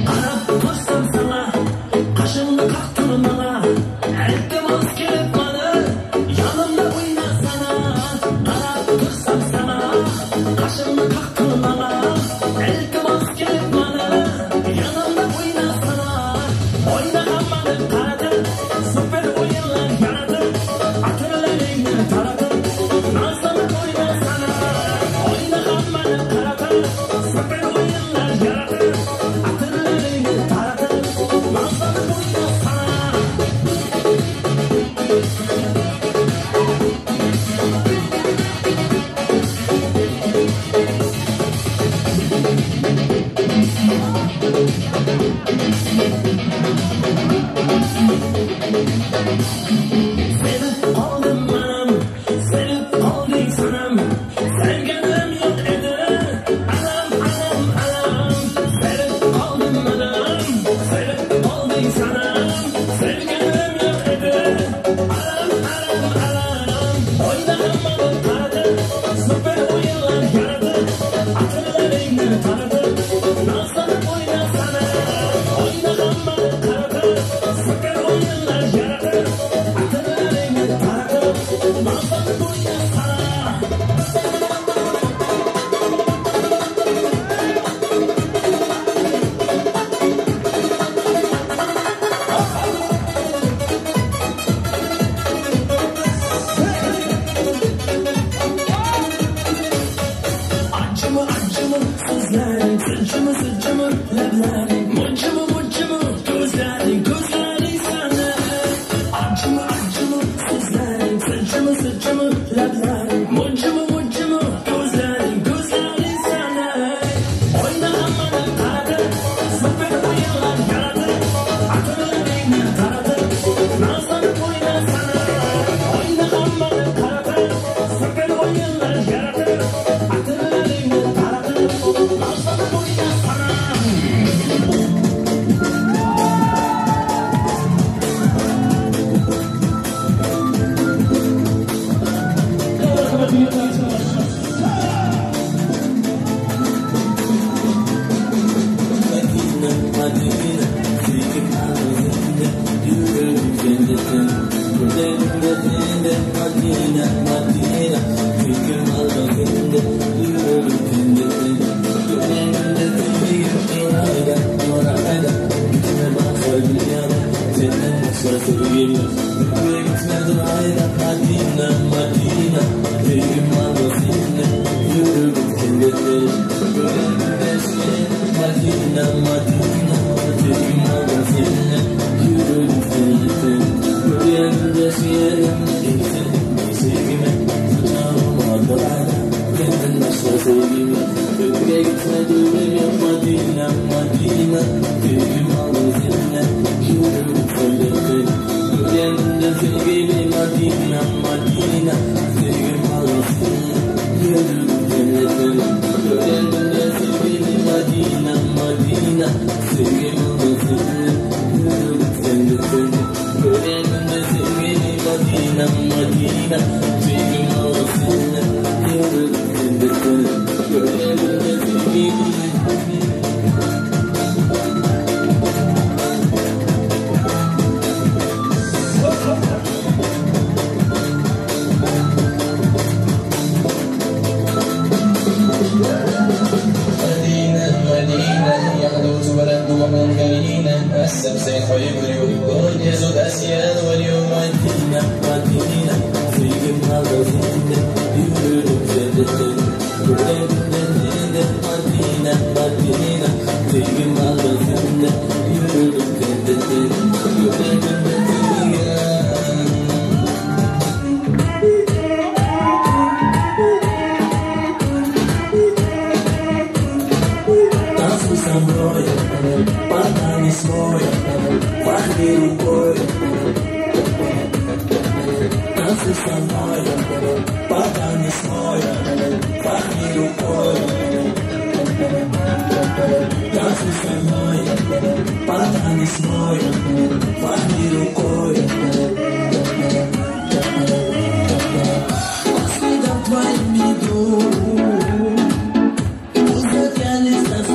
Qarab tursam sana, qaşımni qaqtirmala. Iltimos kelib mana, yanımda o'ynasana. Qarab tursam sana, qaşımni qaqtirmala. Iltimos kelib mana, yanımda o'ynasana. O'ynaganman qaradi, super o'yinlar yaradi. Atirlaringni taradi, nazlanib o'ynasana. O'ynaganman qaradi, super o'yinlar yaradi. Atirlaringni taradi, nazlanib o'ynasana. Sevib qoldim manam, sevib qolding sanam. Sevganim yo'q edi, alam, alam, alam. Sevib qoldim manam, sevib qolding sanam. Sevganim yo'q edi, alam, alam, alam. O'ynaganman qaradi, super o'yinlar yaradi. Atirlaringni taradi, nazlanib o'ynasana. O'ynaganman qaradi, super o'yinlar yaradi. Atirlaringni taradi, nazlanib o'ynasana. Acımı acımı sözlerin, sıcımı sıcımı lablerin, mucımı mucımı gözlerin, gözlerin sana. Acımı acımı sözlerin, sıcımı sıcımı lablerin, mucımı mucımı gözlerin, gözlerin sana. Oynaganman qaradi, super o'yinlar yaradi. Atirlaringni taradi, nazlanib o'ynasana. Oynaganman qaradi, super o'yinlar yaradi. Atirlaringni taradi, nazlanib o'ynasana.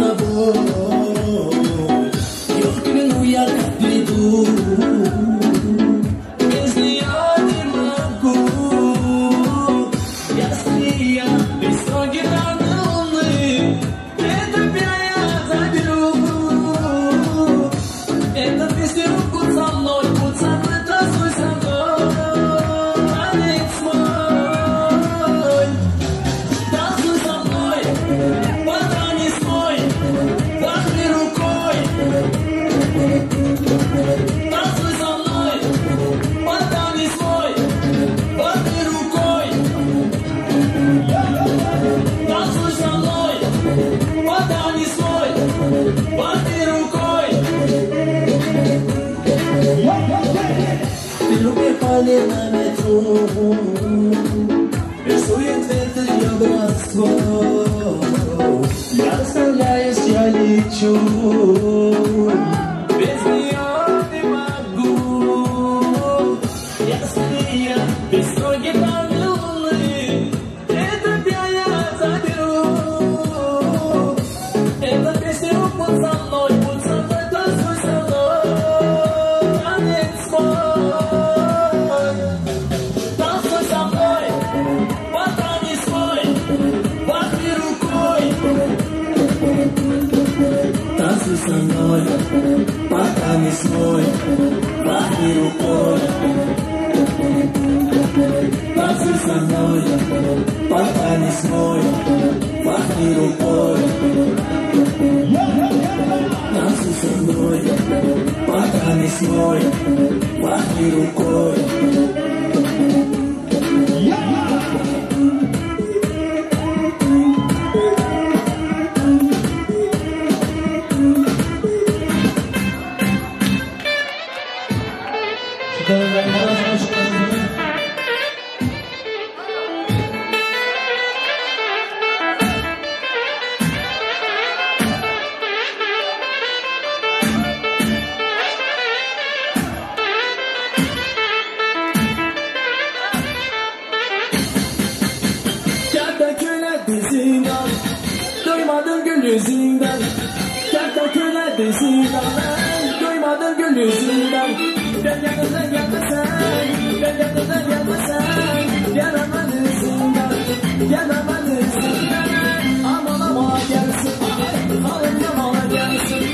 sabor. Танцуй со мной, потяни свой, махни рукой. Танцуй со мной, потяни свой, махни рукой. Ты любишь палец на метро, рисует ветер я братство. Я расставляюсь, я лечу. Без нее не могу. Я скорее без строгих луны. Это я заберу. Эта песня будь со мной, танцуй со мной. Танец мой. Танцуй со мной, потяни свой, махни рукой. Танцуй со мной, потяни свой, махни рукой. Танцуй со мной, потяни свой, махни рукой. Танцуй со мной, потяни свой, махни рукой. Duymadım gül yüzünden, kertenkele zindan. Duymadım gül yüzünden. Ben yanımda gelmesen, ben yanımda gelmesen. Yaramadın zindan, yaramadın zindan. Aman amana gelsin, alım yamana gelsin.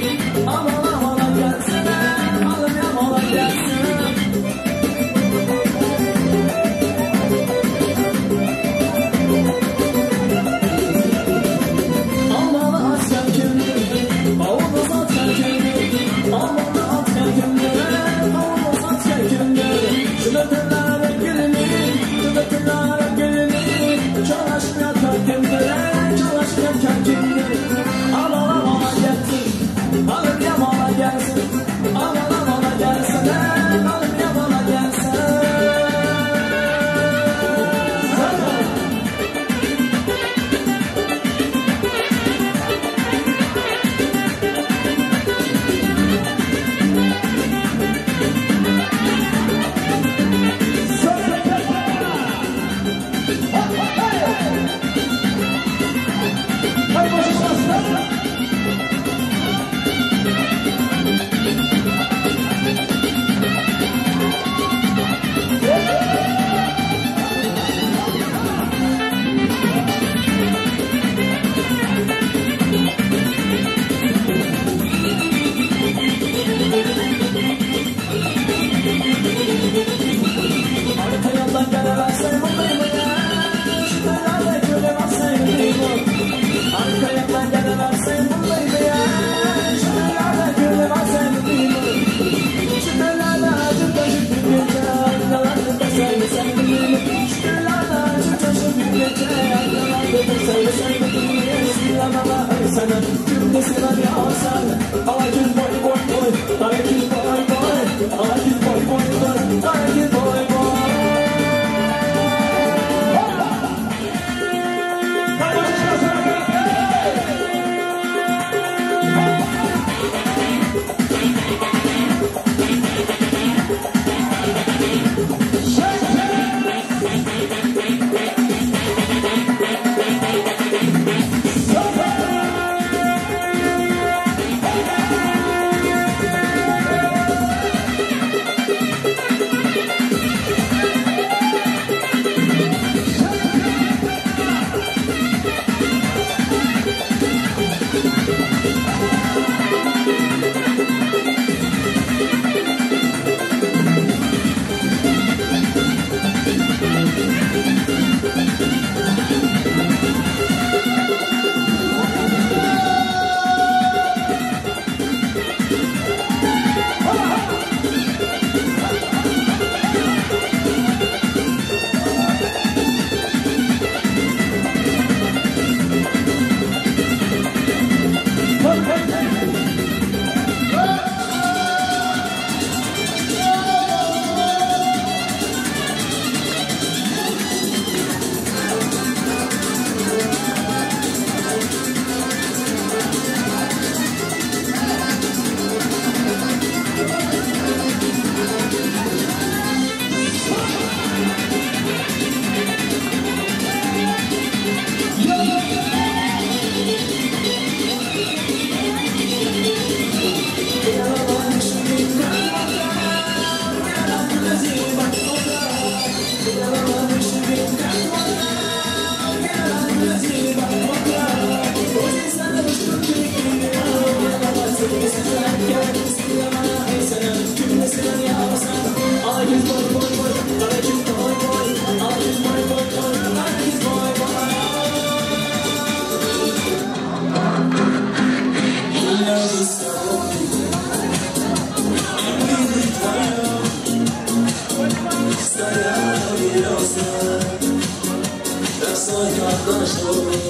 Aman amana gelsin, alım yamana gelsin. свой обнаженный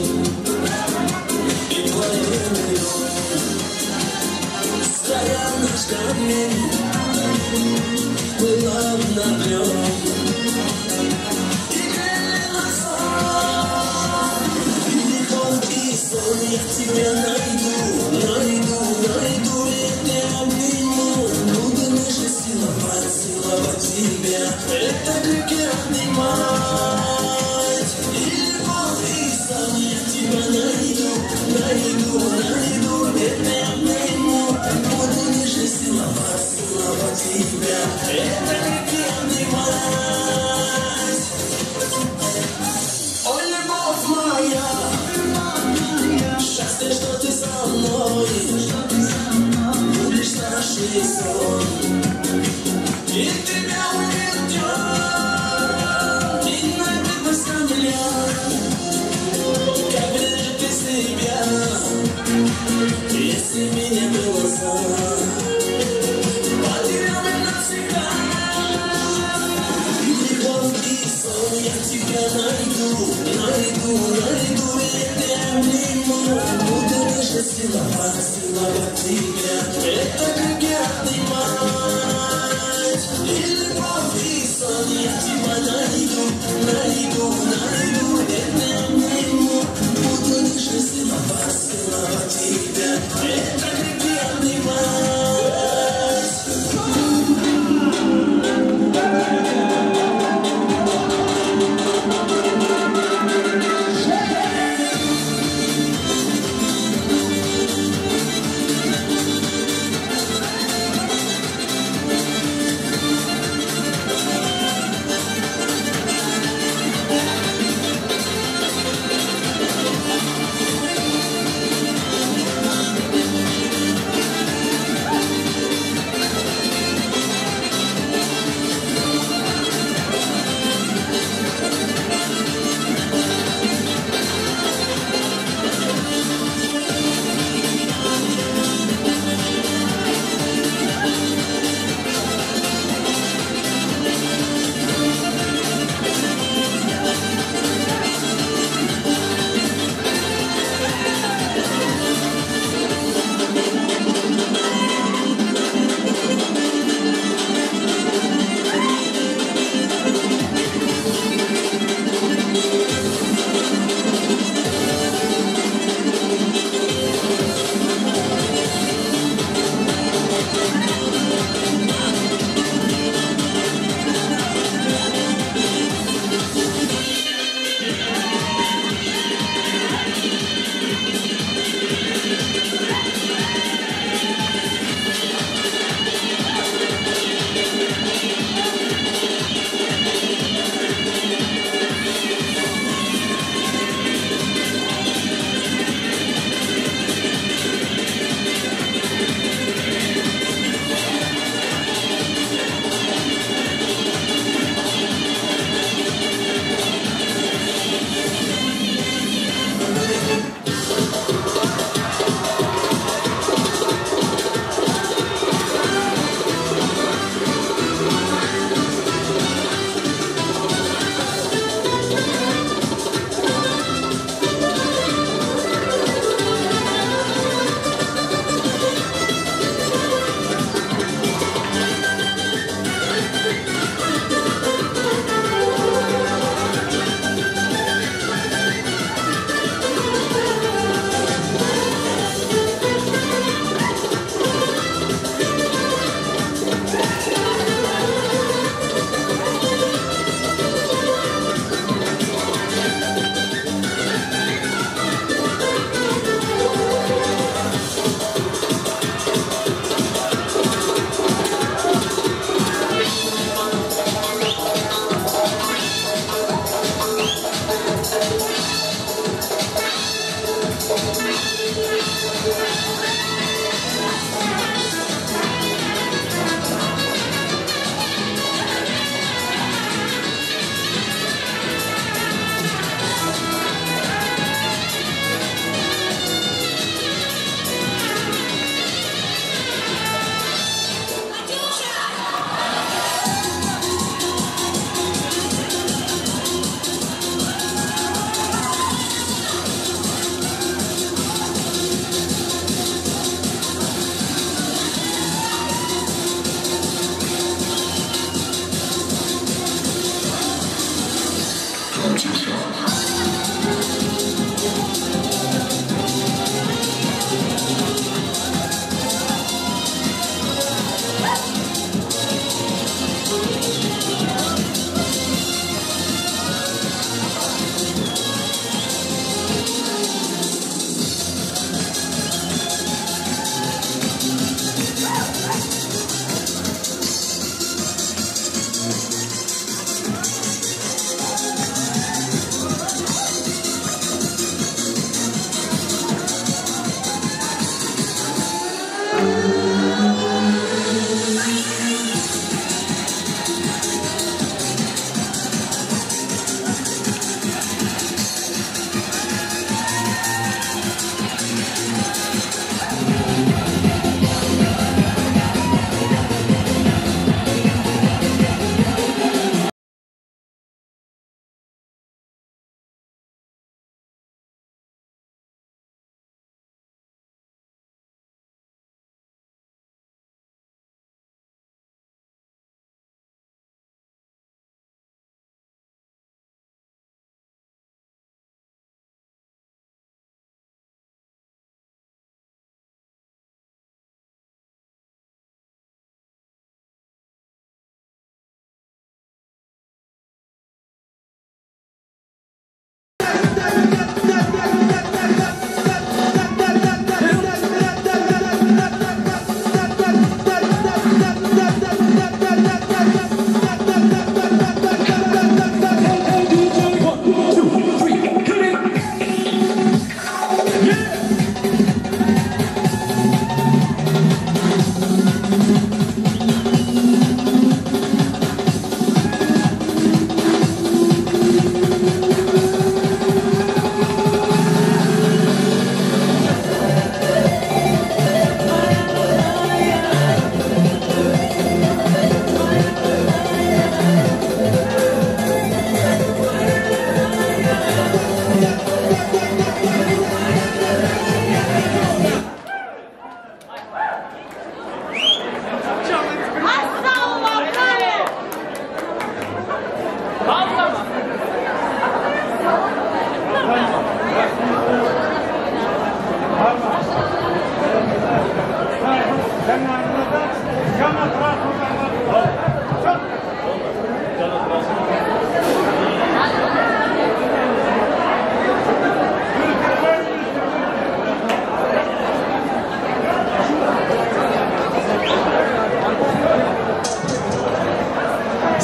и твоими стоял наш камень, была обновлен. И грели на сон, и любовь, и сон, я тебя найду, найду, я тебя обниму. Буду нежно целовать тебя, это крики обнимать. И любовь, и сон, я тебя найду, я тебя обниму. Буду нежно целовать тебя, это крики обнимать. Ой, любовь моя, счастье, что ты со мной, будешь нашей сон, и тебя уведет, и найдет земля, как бережет ты себя, если меня глаза потерял навсегда. И любовь, и сон, я тебя найду, я тебя обниму. Буду нежно целовать тебя, это как я обнимать. И любовь, и сон, я тебя найду, я тебя обниму. Буду нежно целовать тебя, это как я обнимать.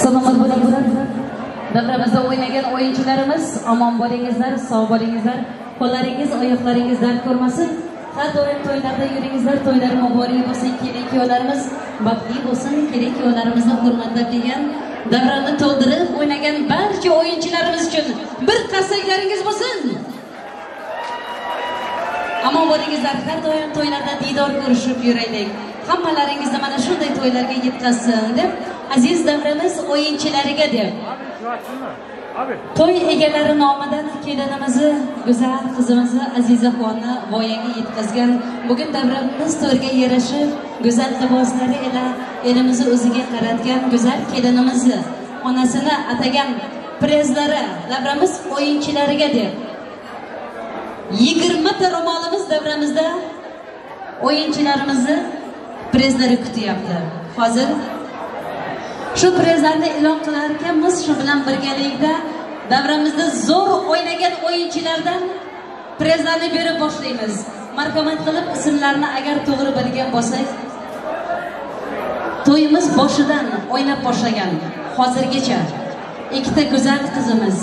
Selamat bulan-bulan. Davramizda o'ynagan o'yinchilarimiz omon bo'lingizlar, sog' bo'lingizlar. Qo'llaringiz, oyoqlaringizdan ko'rmasin. Har doim to'ylarda yuringizlar, to'ylar muborak bo'lsin. Kelin-kuyovlarimiz baxtli bo'lsin. Kelin-kuyovlarimizni hurmatlab degan davrani to'ldirib o'ynagan barcha o'yinchilarimiz uchun bir qarsaklaringiz bo'lsin. Omon bo'lingizlar. Har doim to'ylarda diydor ko'rishib yuraylik. Hammalaringizni mana shunday to'ylarga yetkazsin deb aziz davramiz o'yinchilariga deb to'y egalari nomidan kelinimizni, go'zal qizimizni Azizaxonni voyaga yetkazgan bugun davramiz to'yga yarashib go'zal liboslari ila elimizni o'ziga qaratgan go'zal kelinimizni onasini atagan prezlari davramiz o'yinchilariga deb 20 ta ro'molimiz davramizda o'yinchilarimizni prezlari kutyapti. Hozir shu prezlarni e'lon qilar ekanmiz. Shu bilan birgalikda davramizda zo'r o'ynagan o'yinchilardan prezlarni berib boshlaymiz. Marhamat qilib ismlarni agar to'g'ri bilgan bo'lsak, to'yimiz boshidan o'ynab boshlagan hozirgacha ikkita go'zal qizimiz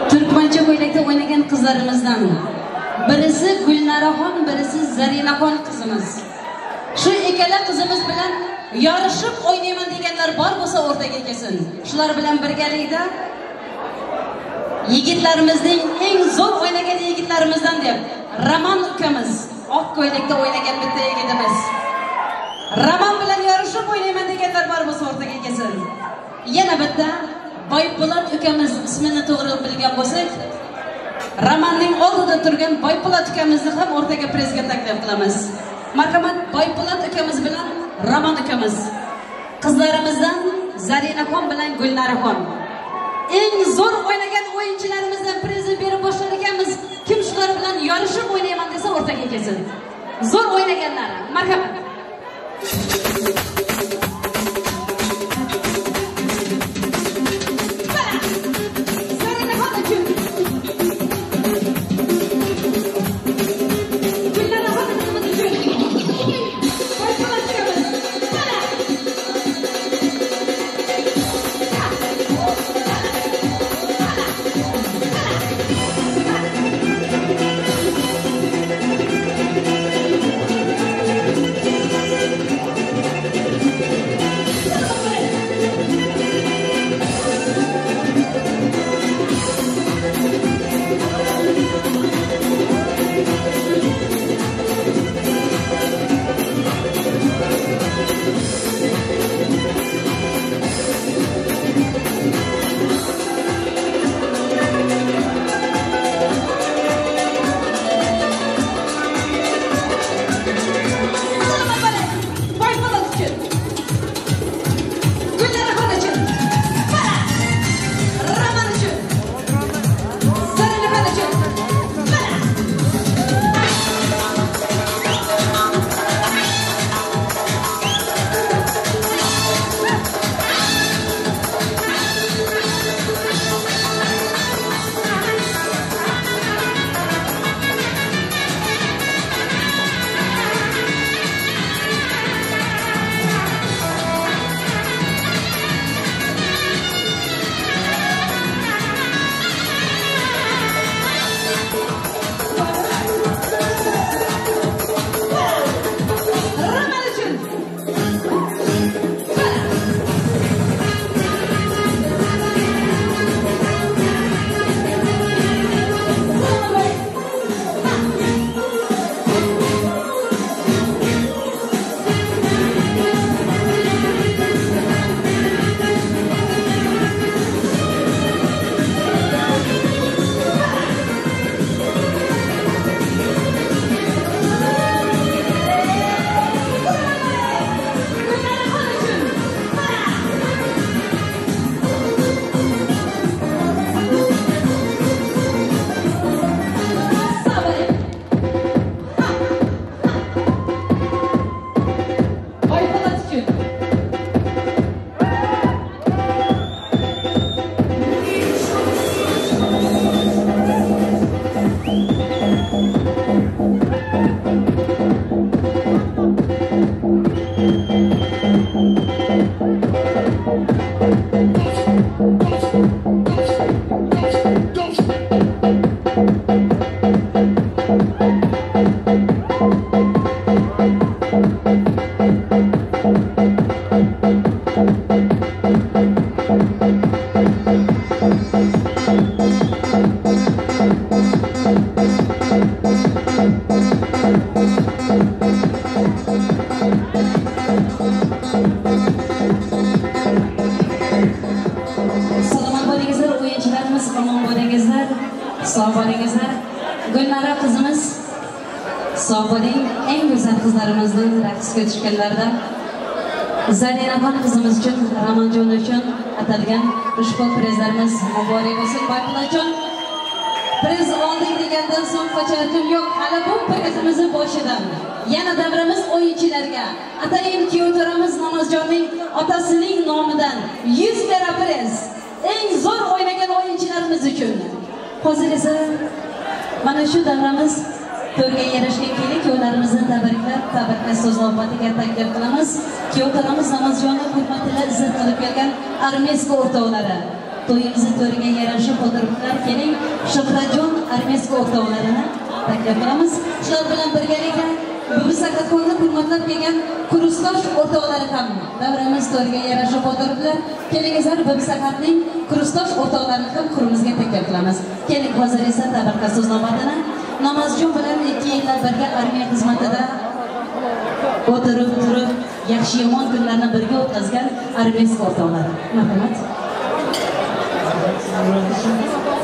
turkmancha ko'ylakda o'ynagan qizlarimizdan birisi Gulnaraxon, birisi Zarinaxon qizimiz. Shu ikkala qizimiz bilan yarışib o'ynayman deganlar bor bo'lsa o'rtaga kelsin. Shular bilan birgalikda yigitlarimizning eng zo'r o'ynagan yigitlarimizdan deb Roman ukamiz, oq ko'ylakda o'ynagan bitta yigitimiz. Roman bilan yarışib o'ynayman deganlar bor bo'lsa o'rtaga kelsin. Yana bitta Boypo'lat ukamiz, ismini to'g'ri bilgan bo'lsak, Romanning oldida turgan Boypo'lat ukamizni ham o'rtaga prezga taklif qilamiz. Marhamat, Boypo'lat ukamiz bilan Roman ukamiz. Qizlarimizdan Zarinaxon bilan Gulnaraxon. Eng zo'r o'ynagan o'yinchilarimizdan prizni berib boshlar ekanmiz. Kim shular bilan yarışib o'ynayman desa o'rtaga kelsin. Zo'r o'ynaganlar. Marhamat. Selamat bo'ringizlar o'yinchilarimiz, omon bo'ringizlar, sog' bo'ringizlar. Gulnora qizimiz, sog' bo'ling. Eng go'zal qizlarimizni raqsga tushganlardan Zarinaxon qizimiz uchun, Ramonjon uchun atalgan ushbu prizlarimiz muborak bo'lsin. Bayqulajon priz oldik degandan so'ng qochayotgan yo'q. Hali bu prizimizning boshidan. Yana davramiz o'yinchilarga atayin kuyovtoramiz Namazjonning otasining nomidan 100 ta priz. Eng zo'r o'ynagan o'yinchilarimiz uchun. Hozir esa mana shu davramiz to'yga yarashgan kuyovlarimizni tabriklash so'z navbatiga taklif qilamiz. Kuyovlarimiz Namazjonni hurmatila izzat qilib kelgan armeska o'rtoqlari. To'yimizni to'riga yarashib fotoğraflar keling. Shuhratjon armeska o'rtoqlarini taklif qilamiz. Shular bilan birgalikda bu sakatxonni hurmatlab kelgan kurustosh o'rtoqlari ham davramiz to'riga yarashib foto'raflar. Kelingizlar, bu sakatning kurustosh o'rtoqlarini ham qurimizga taklif qilamiz. Keling, hozir esa tabriklash so'z navbatini Namazjon bilan 2 yillar birga armiya xizmatida o'tirib turib, yaxshi yomon kunlarni birga o'tkazgan armeska o'rtoqlari. Marhamat.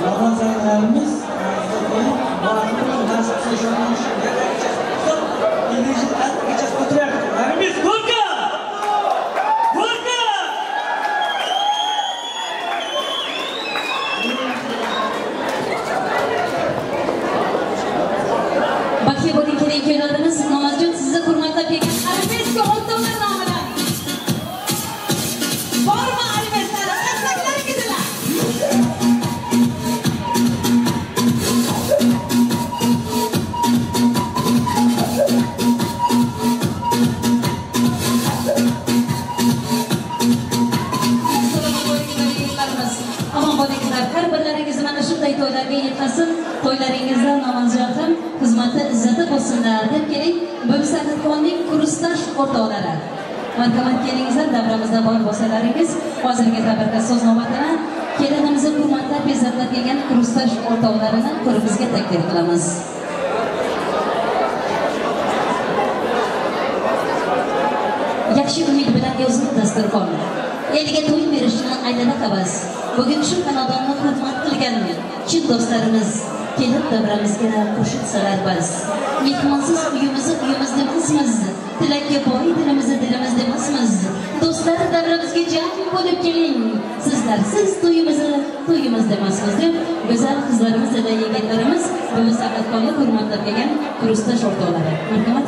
Ramazanlarımız Bakıya bu ülkenin köylerimiz Namazjon size hurmatla peki armeska o'rtoqlar nomidan. Borma armesklar, qarsaklar gidilar. Aman bo'lingizlar, har birlaringiz mana shunday to'ylarga yetkazsin. To'ylaringizda Namazjon ham xizmati izzati bo'lsinlar deb keling. Bu sakatxonning kurustosh o'rtoqlari. Marhamat kelingizlar, davramizda bor bo'lsalaringiz, hozirgi tabriklash so'z navbatini kelinimizni hurmatlab bezatlar kelgan kurustosh o'rtoqlarini ko'ribizga taklif qilamiz. Yaxshi umid bilan yozildi dasturxon. Eliga to'y berishni aylana qabas. Bugun shu xonadonni hurmat qilgan chin do'stlarimiz kelib davramizga qo'shib salar bas. Mehmonsiz uyimizni uyimiz demasmiz. Tilakka boy dilimizni dilimiz demasmiz. Do'stlar davramizga jam bo'lib keling. Sizlarsiz to'yimiz demasmiz deb go'zal qizlarimiz va yigitlarimiz bu sakatxonni hurmatlab kelgan kurustosh o'rtoqlari. Marhamat.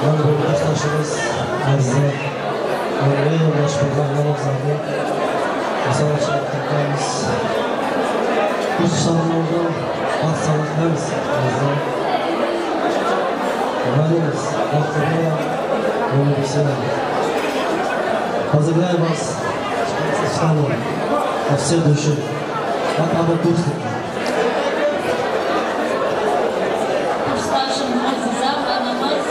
Arkadaşlarımız Aziza, Alayın başbakanlarımız zaten Mesela Türkmenimiz bu salonda hastalıklarımız Aziza Malimiz, Bakırmaya Onu bir şey Hazırlayamaz İstanbul Hafsiye düşün Bak ama dostluk Kursdaşım Aziza ve Namaz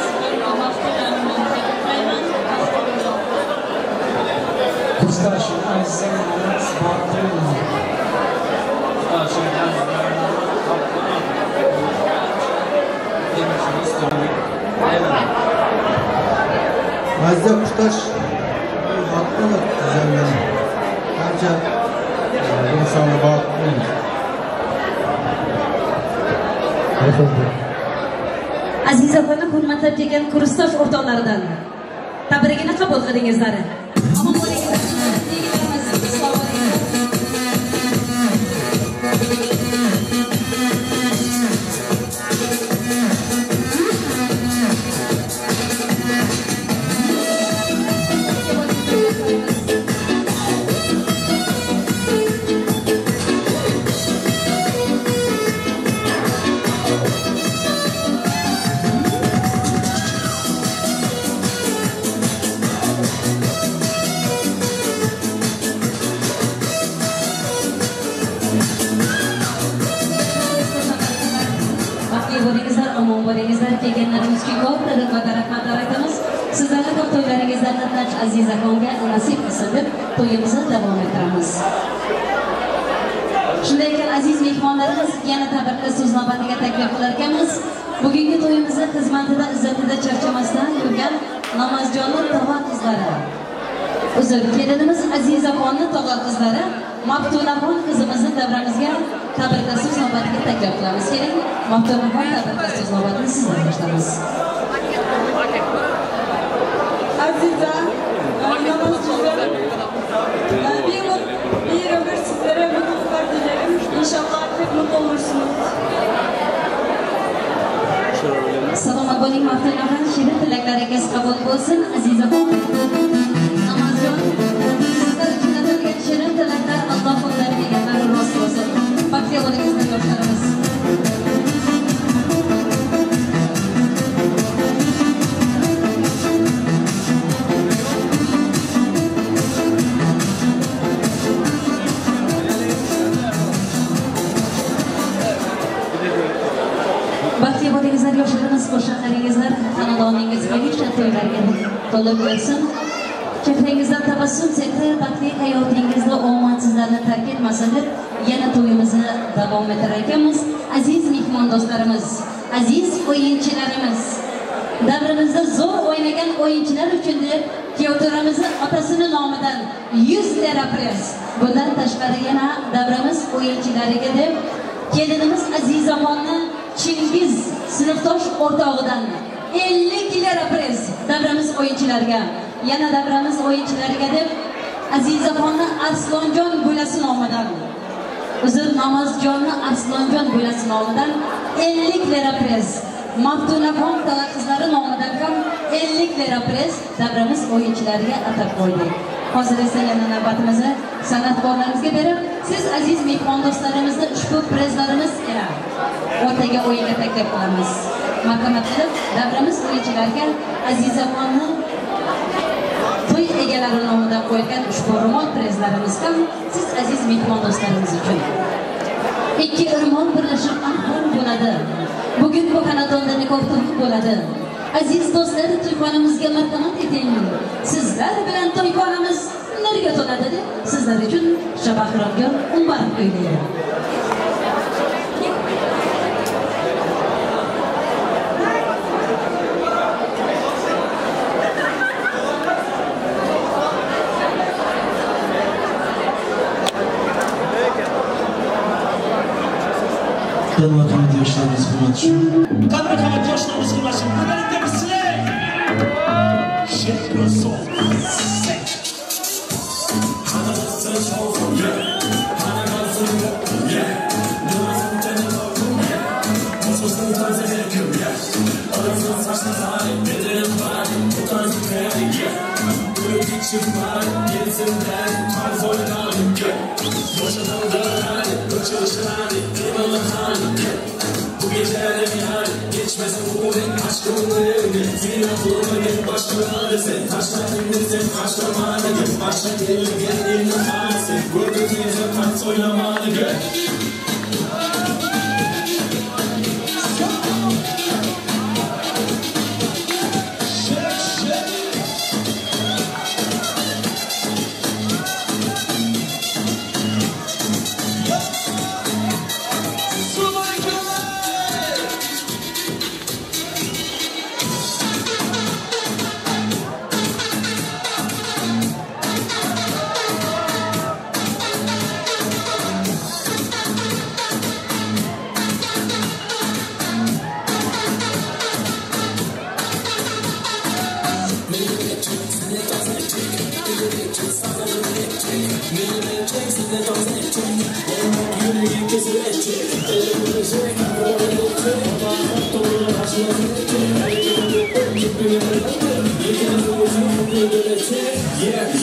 Kursdaşım Aziza Namaz Bahtırın Kursdaşım Aziza Kuştaş hakkını düzenlenir. Bence insanla bağlı Aziza xonni hurmatlab kelgan kursdosh o'rtoqlaridan tabrigini qabul qilingizlar. Omon bo'lingizlar. Mehmonlarimiz uchun ko'p rahmatlar aytamiz. Sizlarning ko'p to'ylaringizda qatnashish Aziza xonga nasib qilsin deb to'yimizni davom ettiramiz. Shunday ekan aziz mehmonlarimiz, yana tabrikli so'z navbatiga taklif qilar ekanmiz. Bugungi to'yimizni xizmatida, izzatida charchamasdan yurgan Namazjonning tog'a qizlari. Uzr, kelinimiz Azizaxonning tog'a qizlari Maftunaxon qizimizni davramizga tabrikli so'z navbatiga taklif qilamiz. Keling, Maftunaxon tabrikli so'z navbatini sizdan boshlaymiz. Aziza, Namazjonlar, bir ömür sizlere mutluluklar dilerim. İnşallah hep mutlu olursunuz. Salomat bo'ling, Maftunaxon, shirin tilaklaringiz qabul bo'lsin. Azizaxon, Namazjon, sizlar uchun atalgan shirin tilaklar Alloh qo'llariga yanada rost bo'lsin. Baxtli bo'lingizlar yoshlarimiz. Baxtli bo'lingizlar yoshlarimiz, qo'shnilaringizlar, xonadoningizga hech to'ylarga to'lib bo'lsin. Chehrangizdan tabassum sehri baxtli hayotingizda omadsizlarni tark etmasin deb yana to'yimizni davom ettirar ekanmiz. Aziz mehmondo'stlarimiz, aziz o'yinchilarimiz, davrimizda zo'r o'ynagan o'yinchilar uchun deb kuyovto'ramizni otasini nomidan 100 lira pres. Bundan tashqari yana davramiz o'yinchilariga deb kelinimiz Azizaxonni Chingiz sinfdosh o'rtog'idan 50 lira pres davramiz o'yinchilariga. Yana davramiz o'yinchilariga deb Azizaxonni Arslonjon bo'lasi nomidan, uzr, Namazjonni Arslonjon bo'lasi nomidan 50 lira pres. Maftunaxon tog'a qizlari nomidan ham 50 lira pres davramiz o'yinchilariga atab qo'ydik. Hozir esa yana navbatimizni san'atkorlarimizga berib, siz aziz mehmondo'stlarimizni ushbu prezlarimiz ila o'rtaga o'yinga taklif qilamiz. Marhamat qilib davramiz o'yinchilariga Azizaxonni to'y egalari nomidan qo'yilgan ushbu ro'mol prezlarimiz ham siz aziz mehmondo'stlarimiz uchun. Ikki o'rmon birlashib anhor bo'ladi. Bugun bu xonadonda nikoh to'yi bo'ladi. Aziz do'stlar, to'yxonamizga marhamat eting. Sizlar bilan to'yxonamiz nurga to'ladi deb sizlar uchun Shabahramga umbar qo'yiladi. Hurmatli yoshlarimiz, qadr-qimmat yoshlarimiz qilmasin. Birgalikda bizlar bu geceler yar geçmez uğurun aşkınlarını zira bulmayın başkalarını sen taşlarını sen taşlamanı başla gelin halisi gördüğünüzde kat oynamanı gör.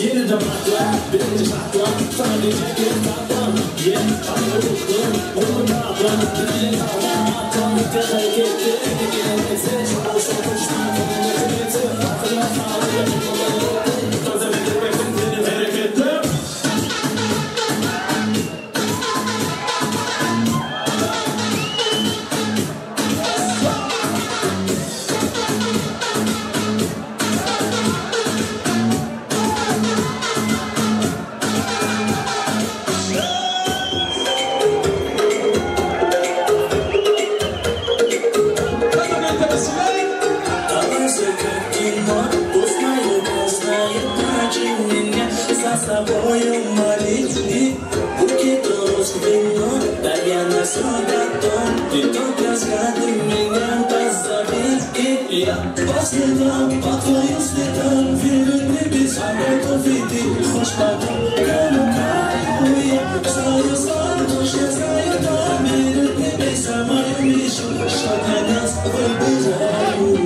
Yeni damatlar, birinci şartlar, sadece bir tatlan. Yeni tanrılıklar, onu da ablan, birinci tatlan, tanrıklar hareketli, gelmesi, çok şokuştan, konumda cümleti, bakılar sağlığı, yapmaları, taze bitirmesin seni hareketli. boyum maliki Porque todos vino Dariana Sogaton De todas gadim Mingan Tazabit Ya Basledan Patlayus ledan Filmini biz Haberto vidi Hoş badın Kamu kayuya Sayo sardoş Sayo tamir Ne samayo mişu Şakanas Vıbırayu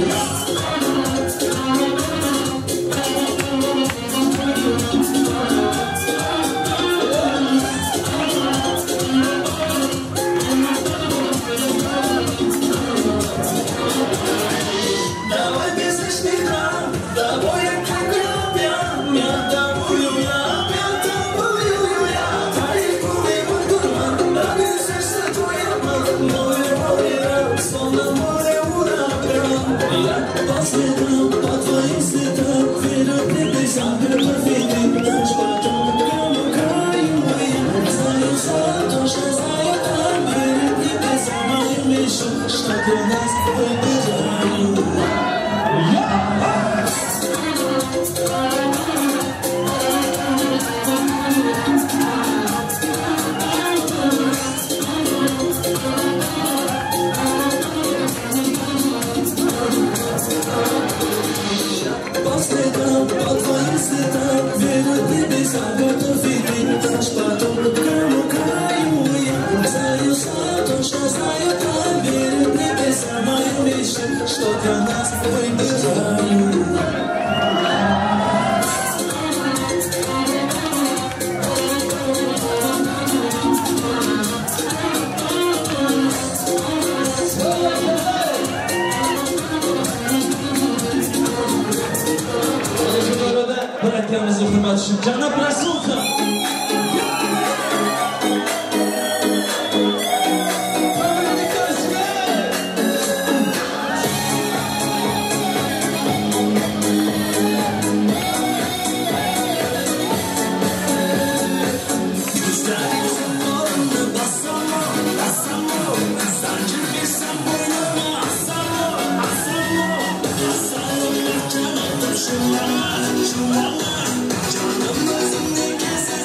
Cenab-ı Resul Canımızın ne keser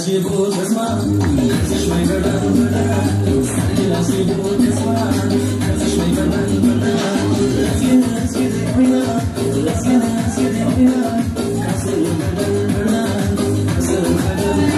nasip bu kısma kızışmayı birden sanki nasip bu kısma kızışmayı birden let's get it oyna let's get it oyna kasırım birden kasırım birden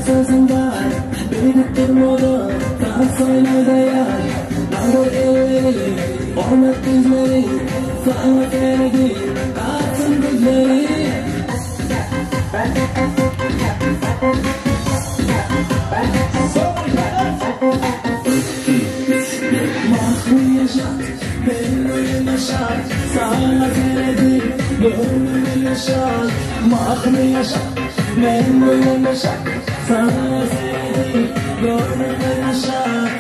sözüm var, beni tutturmadı, dans oynadı yar. Tango elleri, ormet bizleri, sana sevdi, kalsın bizleri. Mahmur yaşat, benim yaşat, sana sevdi, gönlümü yaşat. Mahmur yaşat, benim yaşat, sana sevdi, gönlümü yaşat.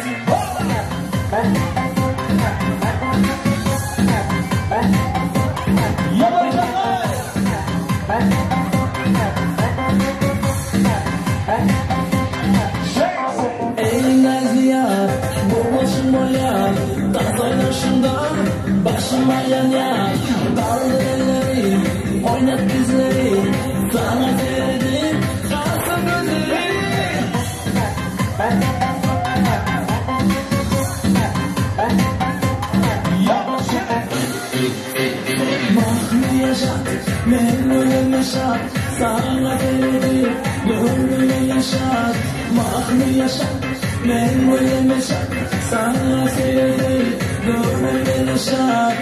Elimden ziyaret, bu başıma yer, dans oynaşında başıma yanar. Daldır elleri, oynat bizleri, sana sevdim, kalsın gözleri. Mahmur yaşat, memnunum yaşat, sana sevdim, gönlümü yaşat. Mahmur yaşat, memnunum yaşat, sana sevdim, gönlümü yaşat.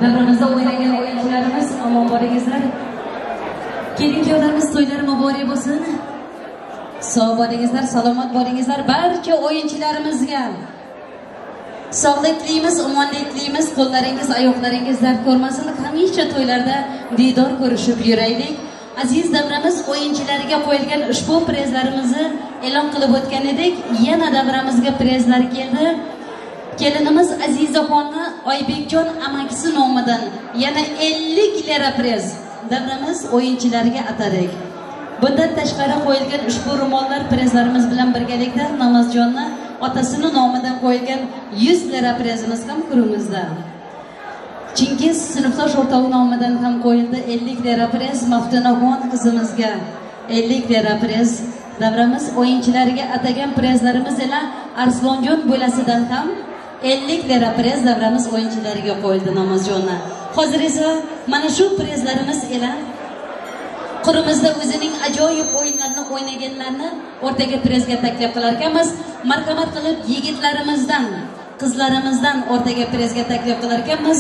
Davramizda o'ynagan o'yinchilarimiz omon boringizlar. Kelin-kuyovlarimiz to'ylari muborak bo'lsin. Sog' boringizlar, salomat boringizlar. Barcha o'yinchilarimizga sog'lik tilaymiz, omonlik tilaymiz. Qo'llaringiz, oyoqlaringiz dard ko'rmasin. Hamisha to'ylarda diydor ko'rishib yuraylik. Aziz davramiz o'yinchilariga qo'yilgan ushbu prizlarimizni e'lon qilib o'tgan edik. Yana davramizga prizlar keldi. Kelinimiz Azizaxonni Oybekjon amakisi nomidan yana 50 lira priz davramiz o'yinchilariga atadik. Bundan tashqari qo'yilgan ushbu ro'mollar prizlarimiz bilan birgalikda Namazjonni otasini nomidan qo'yilgan 100 lira prizimiz ham qurimizda. Chingiz sinfdosh o'rtog'i nomidan ham qo'yildi 50 lira priz Maftunaxon qizimizga 50 lira priz. Davramiz o'yinchilariga atagan prizlarimiz ila Arslonjon bo'lasidan ham 50 lira priz davramiz o'yinchilariga qo'yildi Namazjonni. Hozir esa mana shu prizlarimiz ila qurimizda o'zining ajoyib o'yinlarini o'ynaganlarni o'rtaga prizga taklif qilar ekanmiz. Marhamat qilib yigitlarimizdan, qizlarimizdan o'rtaga prizga taklif qilar ekanmiz.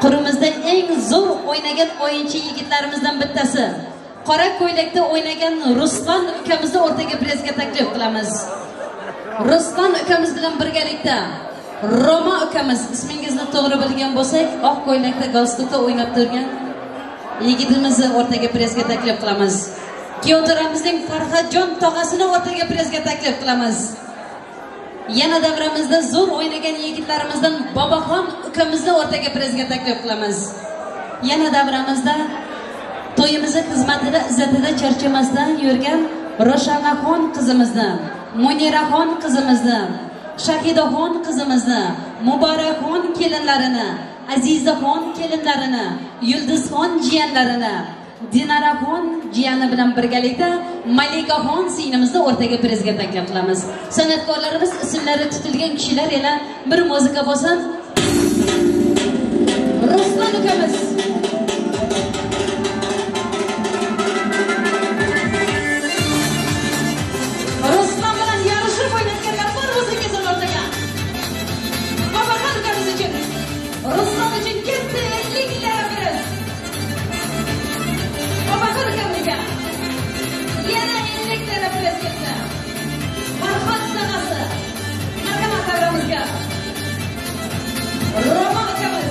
Qurimizda eng zo'r o'ynagan o'yinchi yigitlarimizdan bittasi qora ko'ylakda o'ynagan Ruslan ukamizni o'rtaga prizga taklif qilamiz. Ruslan ukamiz bilan birgalikda Roma ukamiz, ismingizni to'g'ri bilgan bo'lsak, oq ko'ylakda galstukda o'ynab turgan yigitimizni o'rtaga prizga taklif qilamiz. Kuyovlarimizning Farhadjon tog'asini o'rtaga prizga taklif qilamiz. Yana davramizda zo'r o'ynagan yigitlarimizdan Boboxon ukamizni o'rtaga prizga taklif qilamiz. Yana davramizda to'yimizni xizmatida izzatida charchamasdan yurgan Roshanaxon qizimizni, Muniraxon qizimizni, Shahidaxon qizimizni, Muborakxon kelinlarini, Azizaxon kelinlarini, Yulduzxon jiyanlarini, Dinaraxon jiyani bilan birgalikda Malikaxon singlimizni o'rtaga prizga taklif qilamiz. San'atkorlarimiz ismlari tutilgan kishilar ila bir muzika bo'lsin. Ruslan ukamiz Ruslan için gitti 50 lira priz. Babakır kamliga. Yana 50 lira priz gitti. Farhad sanası. Marhamat davramizga. Roma ukamiz.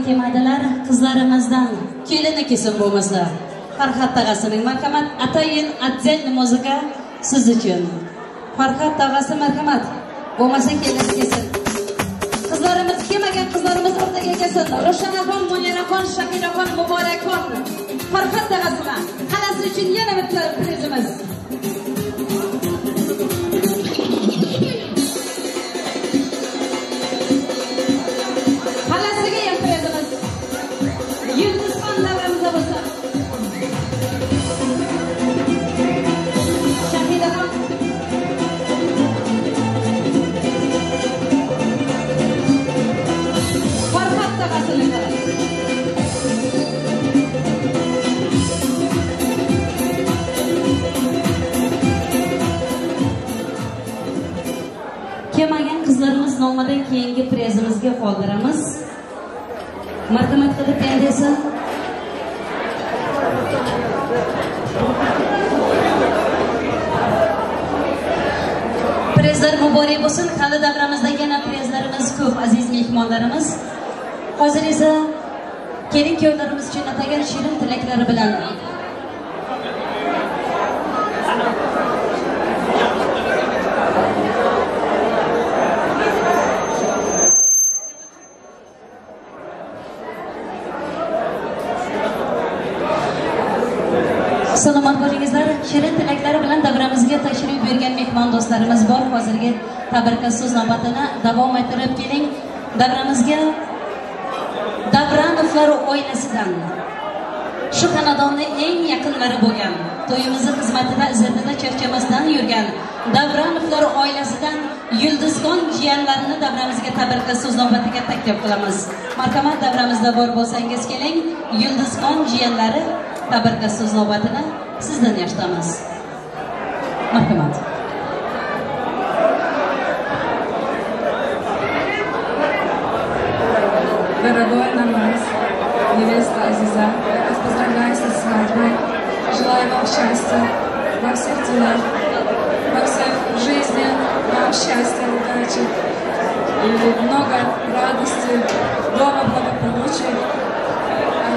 kelmadilar. Qizlarimizdan kelini kelsin bo'lmasa. Farhod tog'asining marhamat, atayin отдельно muzika siz uchun. Farhod tog'asi marhamat. Bo'lmasa kelini kelsin. Qizlarimiz kelmagan qizlarimiz o'rtaga kelsin. Ro'shanaxon, Muniraxon, Shakiraxon, Muborakxon. Farhod tog'asiman. Xalasi uchun yana bitta prizimiz. Xalasiga ham prizimiz. Yulduzxon davramizda bo'lsa. Shahidaxon. Farhod tog'asining kelmagan qizlarimiz nomadan keyingi prezimizga qoldiramiz. Marhamat qilib endi esa prezlar muborak bo'lsin. Hali davramizda yana prezlarimiz ko'p, aziz mehmonlarimiz. Hozir esa kelin kuyovlarimiz uchun atagan shirin tilaklari bilan Salomat bo'lingizlar. Shirin tilaklari bilan davramizga tashrif buyurgan mehmon do'stlarimiz bor. Hozirgi tabrika so'z navbatini davom ettirib keling. Davramizga Davranovlar oilasidan shu xonadonning eng yaqinlari bo'lgan, to'yimizni xizmatida izzatida charchamasdan yurgan Davranovlar oilasidan Yulduzxon jiyanlarini davramizga tabrika so'z navbatiga taklif qilamiz. Marhamat, davramizda bor bo'lsangiz keling. Yulduzxon jiyanlari tabrika so'z navbatini sizdan eshitamiz. Marhamat. Дорогой Намаз, невеста Азиза, я вас поздравляю со свадьбой. Желаю вам счастья во всех делах, во всех жизни, вам счастья, удачи и много радости, дома благополучия.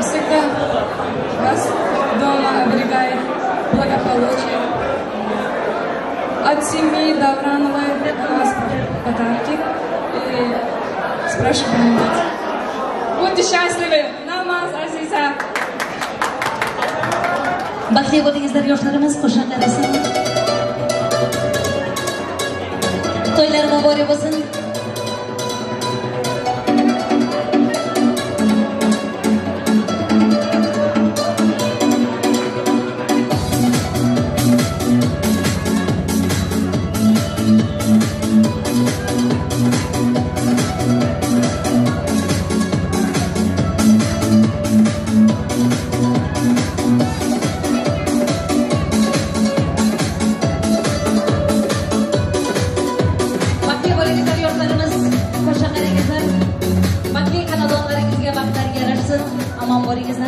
Всегда вас дома оберегает благополучие. От семьи Даврановой у нас подарки и спрашиваем. Будьте счастливы! Намаз, Азиза! Baxtli bo'lingizlar yoshlarimiz, qo'shiqlar esa to'ylar muborak bo'lsin.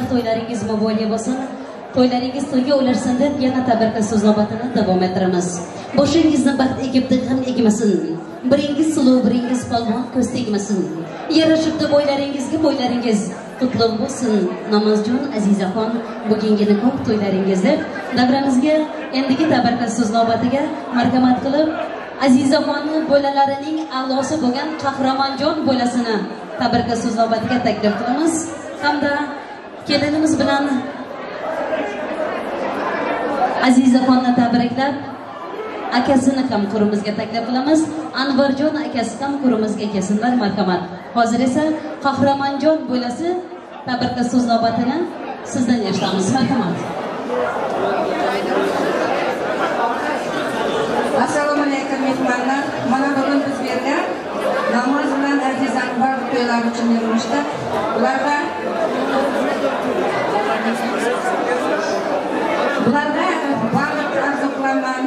To'ylaringiz muborak bo'lsin. To'ylaringiz to'yga ularsin deb yana tabrika so'z navbatini davom ettiramiz. Boshingizni baxt ekibdi ham egmasin. Biringiz suluv, biringiz polvon ko'z tegmasin. Yarashibdi bo'ylaringizga bo'ylaringiz. Qutlug' bo'lsin Namozjon, Azizaxon, bugungi nikoh to'ylaringiz deb davramizga endigi tabrika so'z navbatiga marhamat qilib Azizaxonni bo'lalarining a'losi bo'lgan Qahramonjon bo'lasini tabrika so'z navbatiga taklif qilamiz. Hamda kelinimiz bilan Azizaxonni tabriklab akasini ham qurimizga taklif qilamiz. Anvarjon akasi ham qurimizga kelsinlar, marhamat. Hozir esa Qahramonjon bo'lasi tabrika so'z navbatini sizdan eshitamiz, marhamat. Assalomu alaykum mehmonlar. Mana bugun biz bergan Namaz bilan Azizani bor to'ylar uchun yig'ilishdi. Bularga bog'liq arzu qilaman.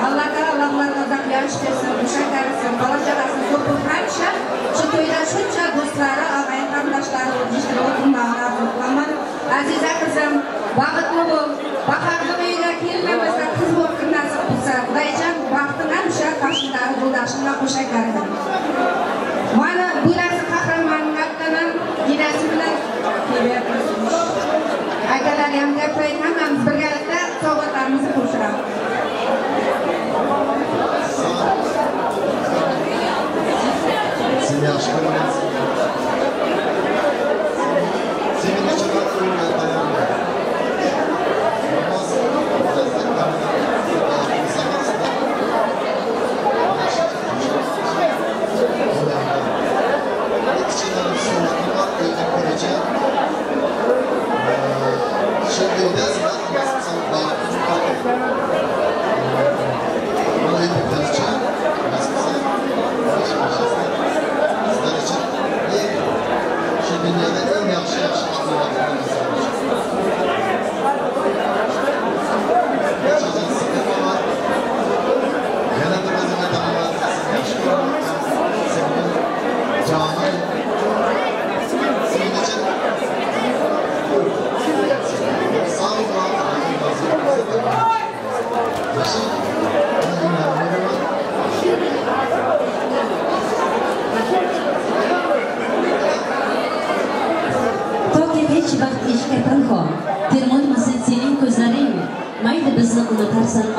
Alloh taolo ularga uzoq yosh bersin, mushak bersin, bola chaqasini ko'p hamisha shu to'yda shuncha do'stlari, og'ayin qarindoshlari o'tishtirib o'tirmag'ini arzu qilaman. Aziza qizim, bog'liqli bo'l. Baharda uyga kelmamizda qiz bo'lib nasib bo'lsa, Xudoyjon baxtini o'sha qoshidagi yo'ldashimdan qo'shaklarida. Mana bo'lasi qahramonning haqqini qo'shiraman. Sen yaxshi ko'rmaysiz. Sen necha vaqt o'yinga tayyorlangan?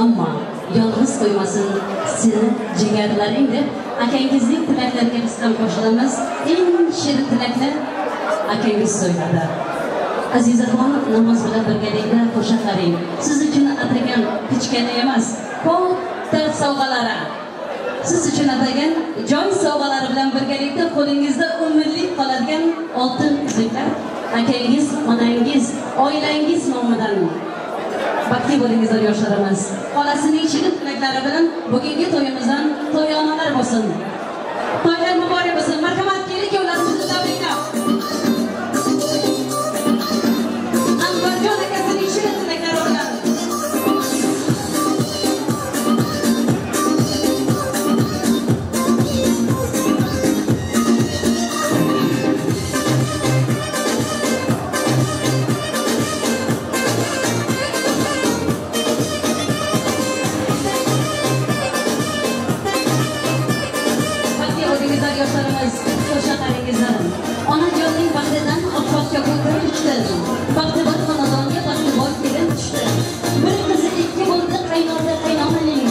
Ammo yolg'iz qo'ymasin seni jigarlaring deb akangizning tilaklariga bizdan qo'shilamiz. Eng shirin tilaklar akangiz so'yladi. Azizaxon namoz bilan birgalikda qo'shiqlaring siz uchun atagan kichkina emas, katta sovg'alari siz uchun atagan joy sovg'alari bilan birgalikda qo'lingizda umrlik qoladigan oltin uzuklar akangiz, onangiz, oilangiz nomidan baxtli bo'lingizlar yoshlarimiz. Xolasining shirin tilaklari bilan bugungi to'yimizdan to'yonalar bo'lsin. To'ylar muborak bo'lsin. Marhamat, keling ularimizni tabriklab. Anvarjon akasining shirin tilaklari bilan yoshlarimiz qo'shiqlaringizdan onajonning baxtidan oftobga ko'karib tushdi. Baxti bor xonadonga baxti bor kelin tushdi. Bir qizi ikki bo'ldi qaynota qaynonaning.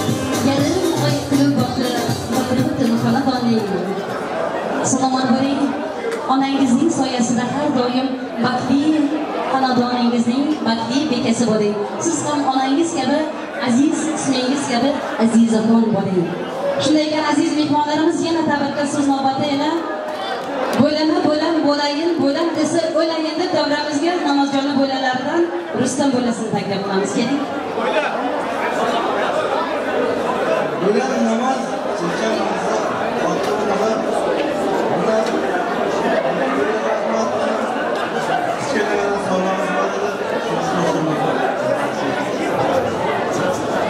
Yarim oy kulib boqdi boqdi butun xonadoning. Salomon bo'ling. Onangizning soyasida har doim baxtli xonadoningizning baxtli bekasi bo'ling. Siz ham onangiz kabi aziz, ismingiz kabi Azizaxon bo'ling. Shunday ekan aziz mehmonlarimiz yana tabriklar so'z navbati ila bo'lam desa o'layin deb davramizga namozjonli bo'lalardan Rustam bo'lasini taklif qilamiz. Keling. Bo'lam namoz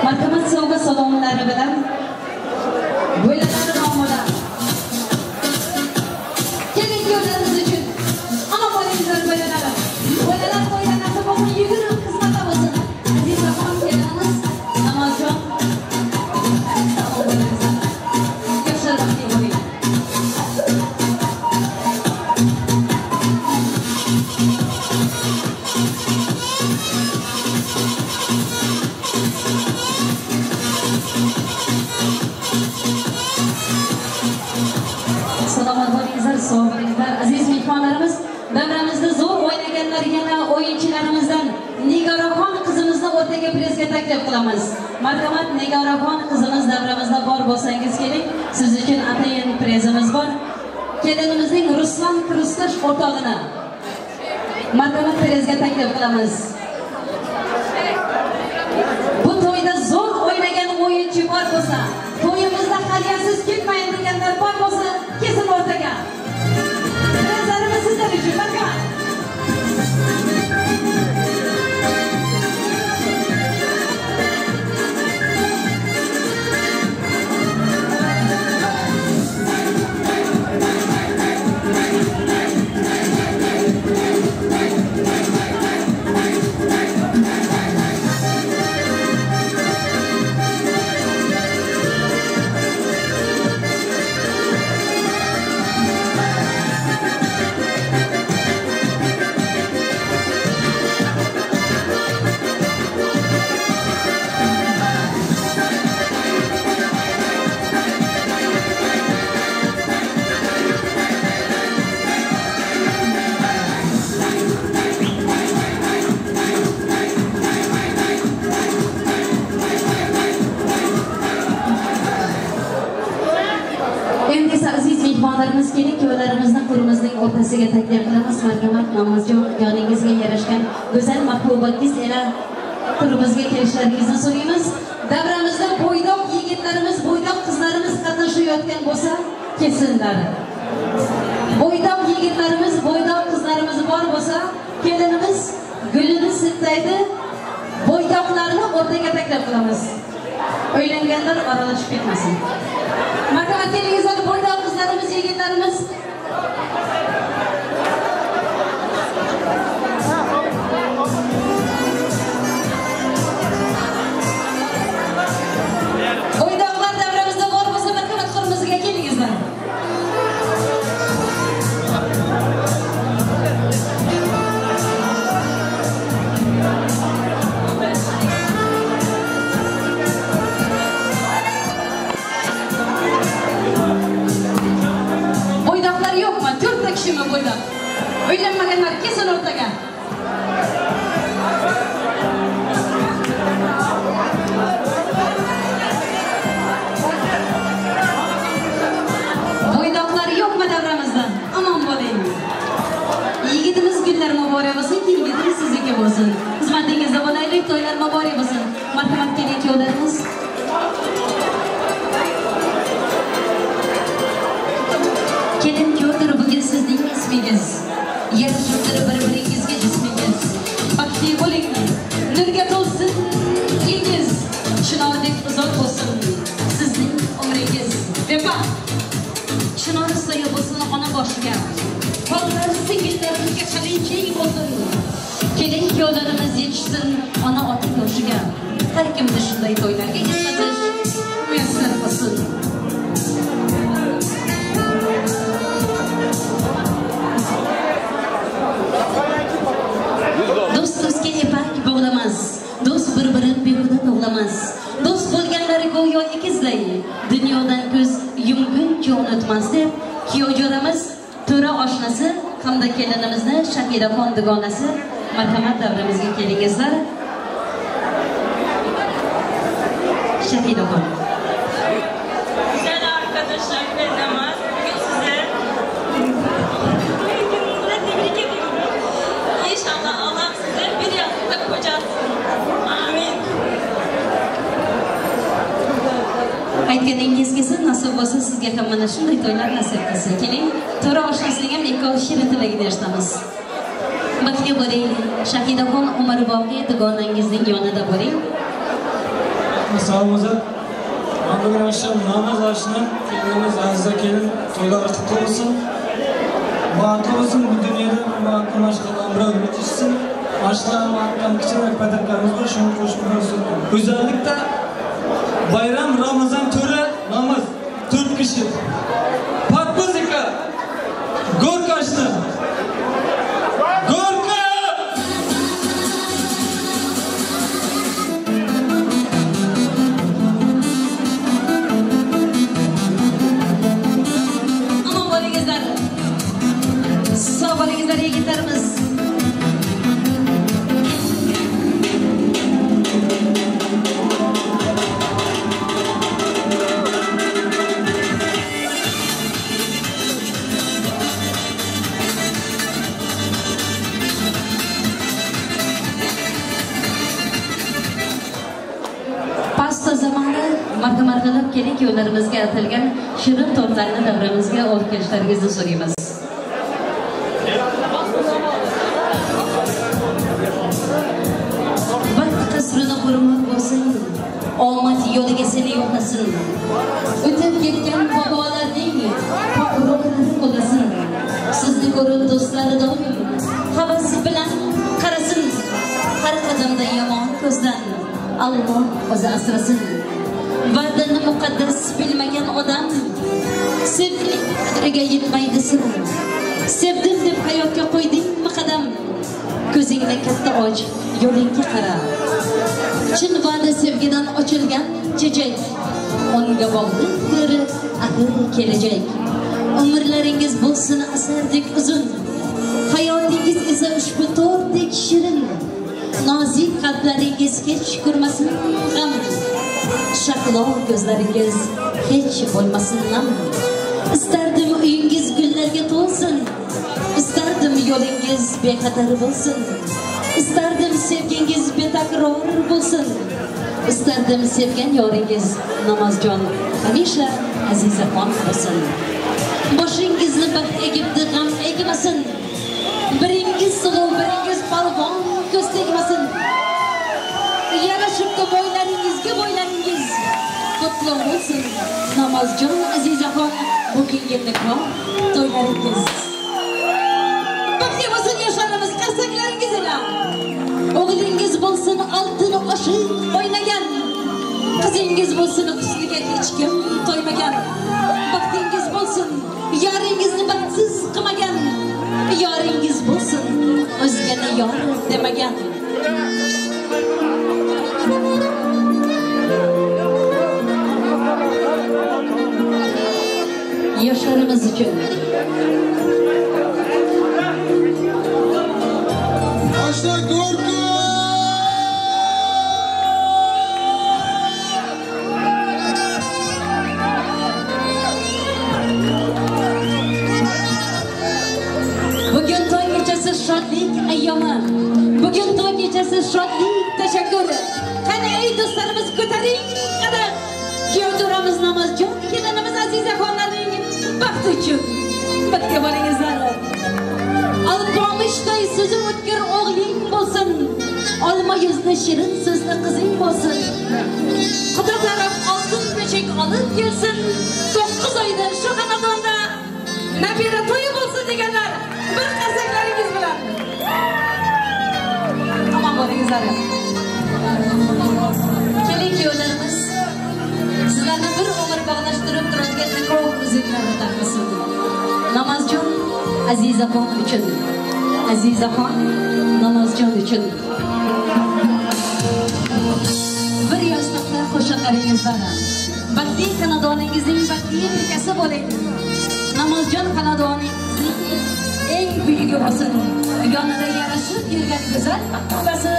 marhamat sovg'a salomlari bilan bo'lalar nomidan keling yo'llarimiz uchun ana bo'lingizlar bo'lalar qo'ygan narsa bo'lsin yugurib xizmatda bo'lsin. Azizaxon kelinimiz Namozjon yoshlar baxtli bo'ling. Salomat bo'lingizlar, sog' bo'lingizlar. Aziz mehmonlarimiz, davramizda zo'r o'ynaganlar yana o'yinchilarimizdan Nigoraxon qizimizni o'rtaga prezga taklif qilamiz. Marhamat, Nigoraxon qizimiz davramizda bor bo'lsangiz keling. Siz uchun atayin prezimiz bor. Kelinimizning Ruslan Kristosh o'rtog'ini marhamat prezga taklif qilamiz. Bu to'yda zo'r o'ynagan o'yinchi bor bo'lsa, to'yimizda haliyasiz ketmayin deganlar bor bo'lsa, kesin o'rtaga. Prezlarimiz sizlar uchun marhamat. Duolarımızda kurumuzun ortasıga taklif qilamiz. Marhamat, namozjon yoningizga yarashgan go'zal mahbubangiz ila kurumuzga kelishlaringizni so'raymiz. Davramizda bo'ydoq yigitlarimiz, bo'ydoq qizlarimiz qatnashayotgan bo'lsa, kelsinlar. Bo'ydoq yigitlarimiz, bo'ydoq qizlarimiz bor bo'lsa, kelinimiz gulini siltaydi. Bo'ydoqlarni o'rtaga taklif qilamiz. O'ylanganlar aralashib ketmasin. Marhamat, kelingizlar, bo'ydoq qizlarimiz, yigitlarimiz. Bo'ydoqlar davramizda bor bo'lsa, marhamat, qo'limizga kelingizlar. Bo'ydoqlar yo'qmi? 4 ta kishimi bo'ydoq? O'ylanmaganlar kelsin o'rtaga. Bo'ydoqlar yo'qmi davramizda? Amon bo'ling. Yigitimiz gullar muborak bo'lsin, yigitimiz sizniki bo'lsin. Xizmatingizda bo'laylik, to'ylar muborak bo'lsin. Marhamat, keling kuyovlarimiz. Kelin kuyovlar, bugun sizning ismingiz. Yarashuvdir bir-biringizga jismingiz. Baxtli bo'ling, nurga to'lsin yingiz. Chinordek uzoq bo'lsin sizning umringiz. Depa, chinor soya bo'lsin ona boshiga. Qo'llar singillarga qalinchik bo'lsin. Kelin kuyovlarimiz yetishsin ona ota yoshiga. Har kimda shunday to'ylarga yetkazish muyassar bo'lsin. Do'st do'stga epak bog'lamas, do'st bir-birini behuda tovlamas. Do'st bo'lganlari go'yo ikizday, dunyodan ko'z yumguncha unutmas deb kuyovjo'ramiz, to'ra oshnasi hamda kelinimizni Shahidaxon dugonasi marhamat davramizga kelingizlar. Shahidaxon. Güzel arkadaşlar ve Namaz, bugün size gününüzle tebrik ediyorum. İnşallah Allah size bir yastıkta kocasın. Amin. Aytganingiz kelsin, nasib bo'lsa sizga ham mana shunday to'ylar nasib qilsin. Keling, to'ra oshnasining ham ikkovi shirin tilagini eshitamiz. Baxtli bo'ling. Shahidaxon umrboqiy dugonangizning yonida bo'ling. Assalomu alaykum. Bugun akşam namaz aşına kelinimiz Aziza kelin to'ylar qutlu olsun. Muvaffaq olsun bu dünyada, muvaffaq aşkına ömrü yetişsin. Aşklar muvaffaq küçük pataklarımız var, şunu koşmak olsun. Özellikle bayram, Ramazan törü, namaz, 4 kişi. Patmazika, Gorkaşlı. Gorka! Aman bo'lingizlar. Sog' bo'lingizlar yigitlarimiz. Pasta zamanı marka-markalab keling yo'llarimizga atalgan shirin tortlarni davramizga olib kelishlaringizni so'raymiz. Vaqt qasrini hurmat bo'lsin, omad yo'liga seni yo'llasin. O'tib ketgan bobolarning pok ruhlari qo'llasin. Sizni ko'rib do'stlari doim havas bilan qarasin. Har qadamda yomon ko'zdan Allah o'zi asrasin. Va'dani muqaddas bilmagan odam sevgilik qadriga yetmaydi sira. Sevdim deb hayotga qo'ydingmi qadam? Ko'zingni katta och, yo'lingga qara. Chin va'da sevgidan ochilgan chechak. Unga bog'liqdir axir kelajak. Umrlaringiz bo'lsin asardek uzun. Hayotingiz esa ushbu tortdek shirin. Nozik qalblaringiz hech ko'rmasin g'am. Shaqlo ko'zlaringiz hech bo'lmasin nam. Istardim uyingiz gullarga to'lsin. bo'lsin. İsterdim yo'lingiz bexatar bo'lsin. İsterdim sevgingiz betakror bo'lsin. İsterdim sevgan yoringiz Namazjon hamisha Azizaxon bo'lsin. Boshingizni baxt egibdi g'am egmasin. Biringiz suluv, biringiz polvon ko'z tegmasin. Yarashibdi bo'ylaringiz qutlug' bo'lsin. Namazjon Azizaxon bugungi nikoh to'ylaringiz baxtli bo'lsin. Yoshlarimiz qasaklaringiz bilan o'g'lingiz bo'lsin oltin oshiq o'ynagan, qizingiz bo'lsin husniga hech kim to'ymagan. Baxtingiz bo'lsin yoringizni baxtsiz qilmagan, yoringiz bo'lsin o'zgani yor demagan. Yoshlarimiz uchun bugün to'y kechasi shodlik ayyomi, bugün to'y kechasi shodlik tashakkuri. Qani ey do'stlarimiz, ko'taring qadam. Kuyovjo'ramiz Namazjon kelinimiz Azizaxonlarning baxti uchun baxtga bo'lingizlar. Alpomishday so'zi o'tkir o'g'ling bo'lsin, olma yuzli shirin so'zli qizing bo'lsin. Xudo taraf oltin beshik olib kelsin, 9 oyda shu xonadonda nabira to'yi bo'lsin deganlar bir qasaklaringiz bilan tamom bo'lingizlar. Keling kuyovlarimiz, sizlarni bir umr bog'lashtirib turadigan nikoh uzuklari taqdim. Namazjon Azizaxon uchun, Azizaxon Namazjon uchun bir yostiqda qo'shiqlaringizdan baxtli xonadoningizning baxtli bekasi bo'ling. Namazjon xonadoningizning eng buyugi bo'lsin. Yonida yarashib yurgan go'zal opasi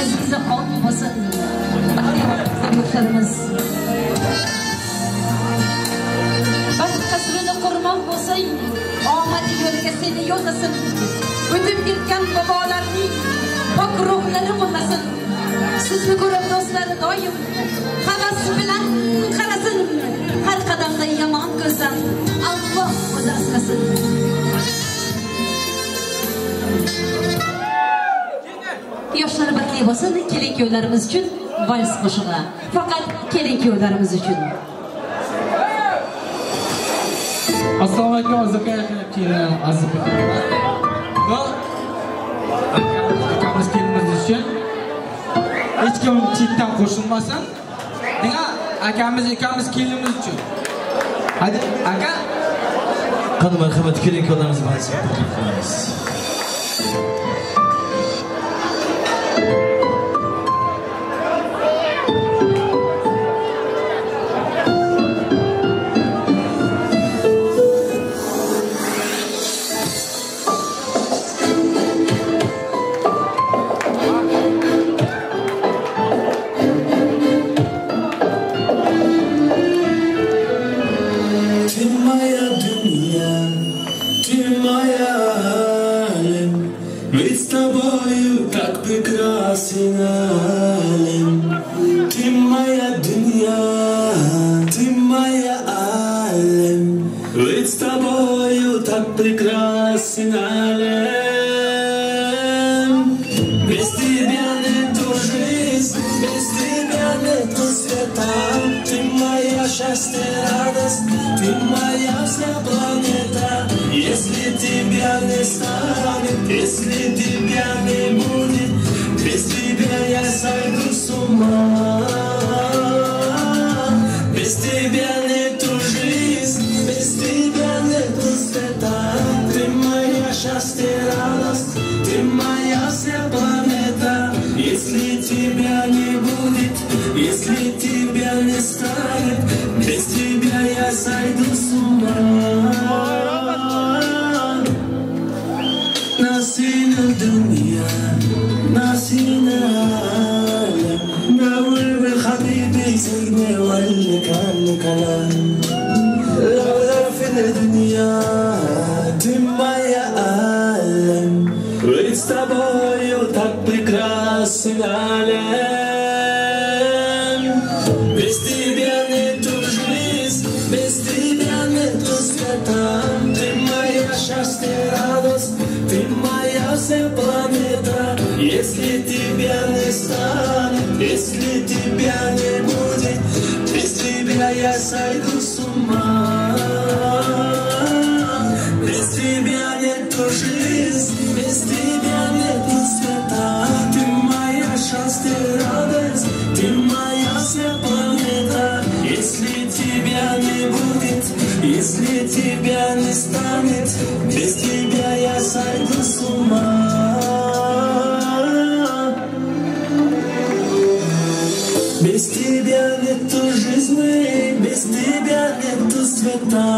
Azizaxon bo'lsin. Yoshlarimiz baxt qasrini qurmoq bo'lsang, omadi yo'liga seni yo'llasin. O'tib ketgan bobolarning pok ruhlari qo'llasin. Sizni ko'rib do'stlari doim havas bilan qarasin. Har qadamda yomon ko'zdan Alloh o'zi asrasin. Yoshlar baxtli bo'lsin. Keling kuyovlarimiz uchun vals qo'shig'i. Faqat keling kuyovlarimiz uchun. Assalomu alaykum kelin Aziza. Bu akamiz kelinimiz uchun hech kim chetdan qo'shilmasin. Nega akamiz kelinimiz uchun. Hadi aka. Qani marhamat keling kuyovlarimiz vals qilamiz. الدنيا تما так прекрасен аллен. Без тебя нету жизни, без тебя нету света. Ты моя счастье, радость, ты моя вся планета. Если тебя не станет, если тебя не будет, без тебя я сойду с ума. Без тебя нету жизни, без тебя нету света. Ты моя счастье, радость, ты моя вся планета. Если тебя не будет, если тебя не станет, без тебя я сойду с ума. Без тебя нету жизни, без тебя нету света.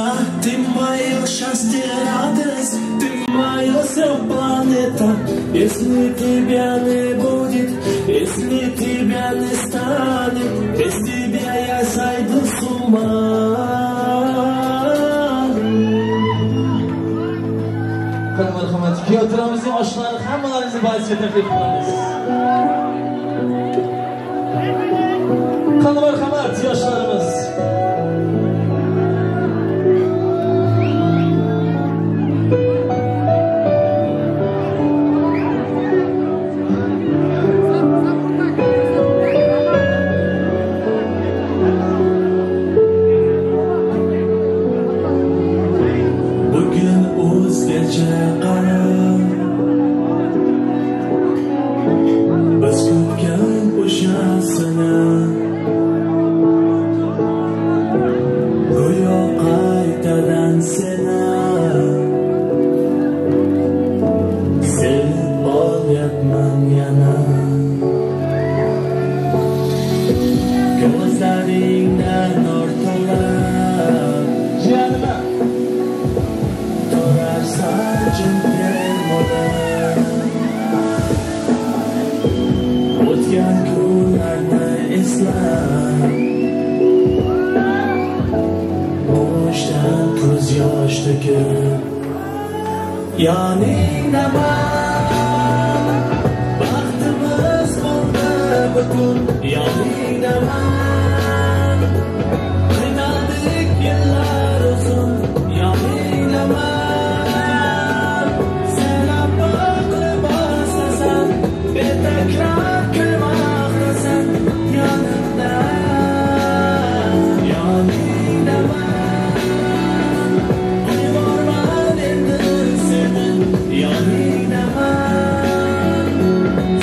Ты мое счастье, радость, ты моя вся планета. Если тебя не будет, если тебя не станет, без тебя я сойду с ума. Marhamat, kuyovlarimizning oshlari hammalaringizni ba'zisiga taklif qilamiz. Qani marhamat, yoshlarimiz. Bugün o'zgacha qarab, biz kutgan o'sha sana go'yo qaytadan seni sevib olyapman yana. Ko'zlaringdan nur to'lib turarsan jimgir bo'lib. O'tgan kunlarni eslab, boshdan ko'z yosh to'kib, yoningdaman, baxtimiz bo'ldi butun, yoningdaman, qiynaldik yillar uzun, yoningdaman, senam boqib bosasan, betakror kulmoqdasan, yonimda, yoningdaman, qo'yvorman endi seni, yoningdaman,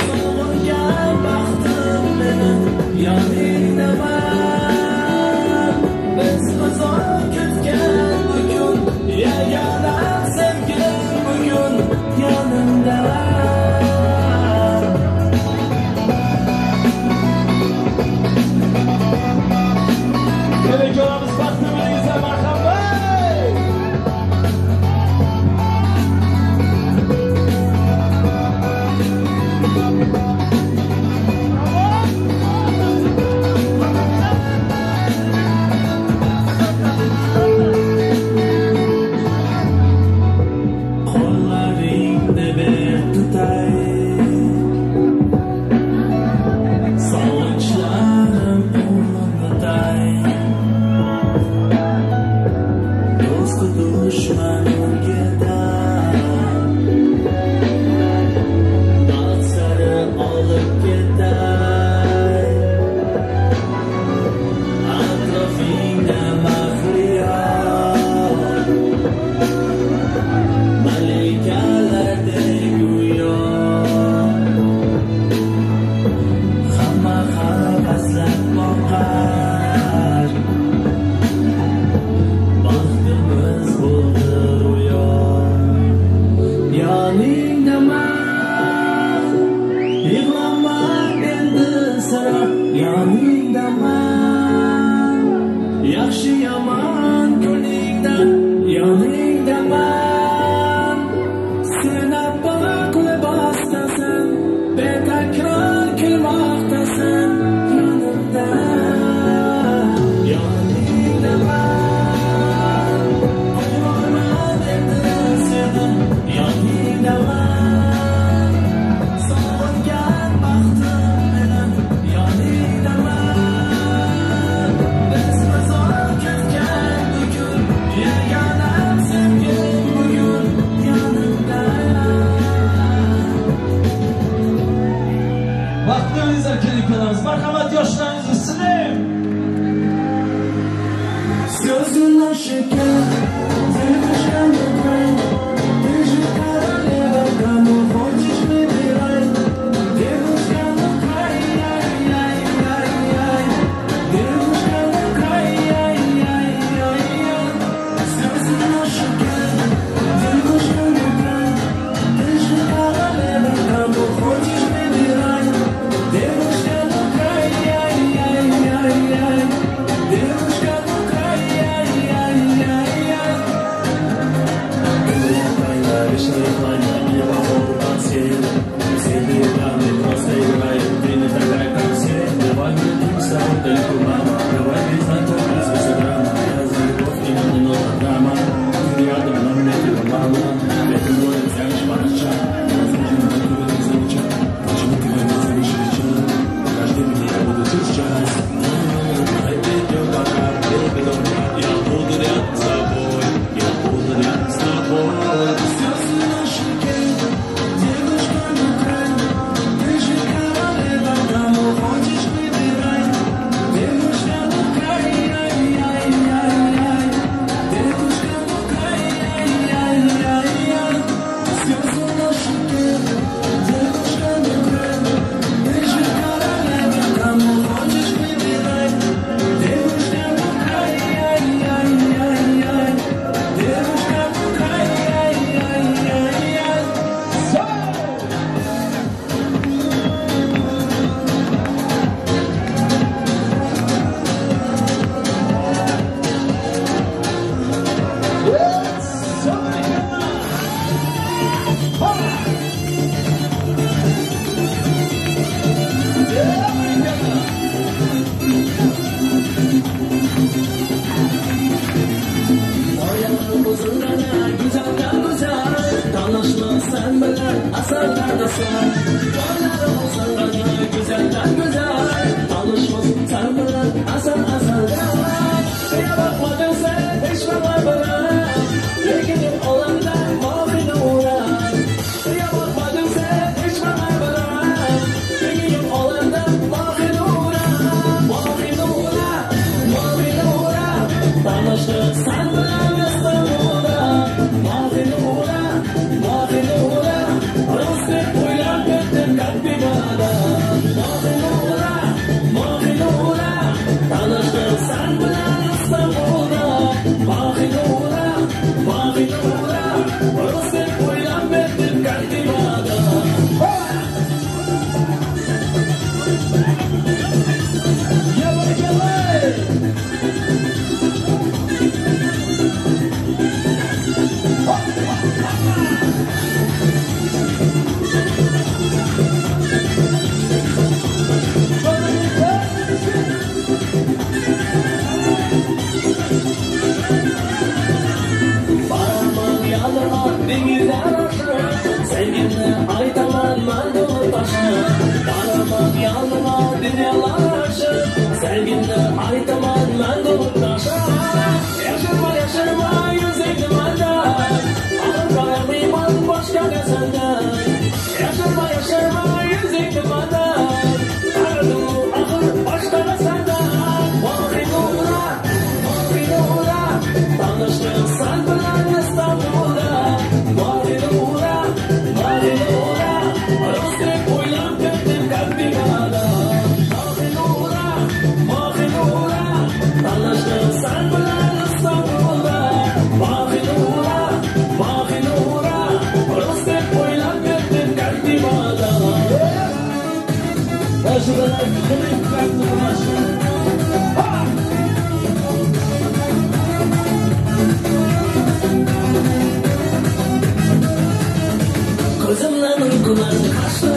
sog'ingan baxtim meni, yoningdaman, biz uzoq kutgan bugun, yagona sevgim bugun, yonimda. Kelin ko'ramiz baxtimizga marhamat. Qo'llaringni ber tutay, sog'inchlarim uyg'otay. Do'stu dushman o'rgatar, baxt sari olib ketay. Atrofingda maxfiyat, malikalardek go'yo, hamma havaslab boqar, baxtimiz bo'ldi ro'yo. Yoningdaman, yig'lama endi sira, yoningdaman, yaxshi yomon kuningdan, yoningdaman, seni boqib bostasan, betakror kulmoqdasan, yonimda, yoningdaman, qo'yvorman endi seni, yoningdaman, sog'ingan Vaqtlarınızda kelinglarimiz, marhamat yoshlarimizni silim. Слезы шеке, девушка мой, ты же королева, кому хочешь выбирай. Девушка на край, ай-яй-яй-яй, девушка на край, ай-яй-яй-яй. Слезы на щеке, девушка мой, ты же королева, кому хочешь выбирай. Девушка на край, ай-яй-яй-яй, девушка на край. Вечные планы, не похожи на цель. Сильные планы, просто играют. Ты не такая, как все. Давай влюбимся, только мама. Давай ведь знакомиться с грамма. Я за любовь и мне не нужна драма. Ты рядом, но мне тебя мало. Это мой тянешь по ночам. Возможно, ты этого не замечал. Почему ты меня не замечал? Каждый день я буду сейчас. Идем пока, baby, don't cry. Я буду рядом с тобой. Я буду рядом с тобой. Gözümden uykularını kaçtı,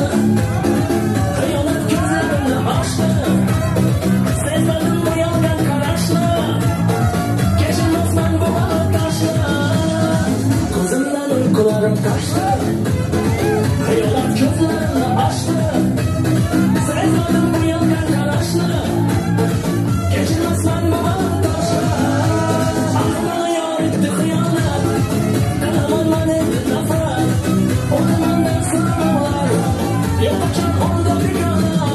hayalet gözlerini açtı. Sezmedim bu yalgan karaşlı, geçilmez ben bu balık taşlı. Gözümden uykularım kaçtı, hayalet gözlerini açtı. Sezmedim bu yalgan karaşlı, geçilmez ben bu balık taşlı. Aklıma yar etti hıyanet, kanamından etti nefret. O zaman dersin var, yapacak orada bir yana.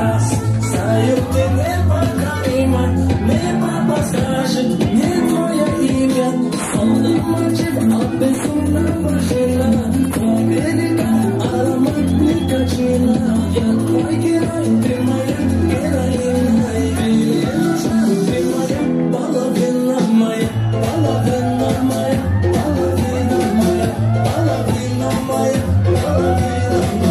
atrás. Saiu de nepa caminha, nepa passagem, nepoia ilha. Sonra maçık abesuna başına. Kabelina aramak ne kaçına. Yatmay giray demaya gerayinay. Beyleyemezler demaya, bala benlamaya, bala benlamaya, bala benlamaya, bala benlamaya, bala benlamaya.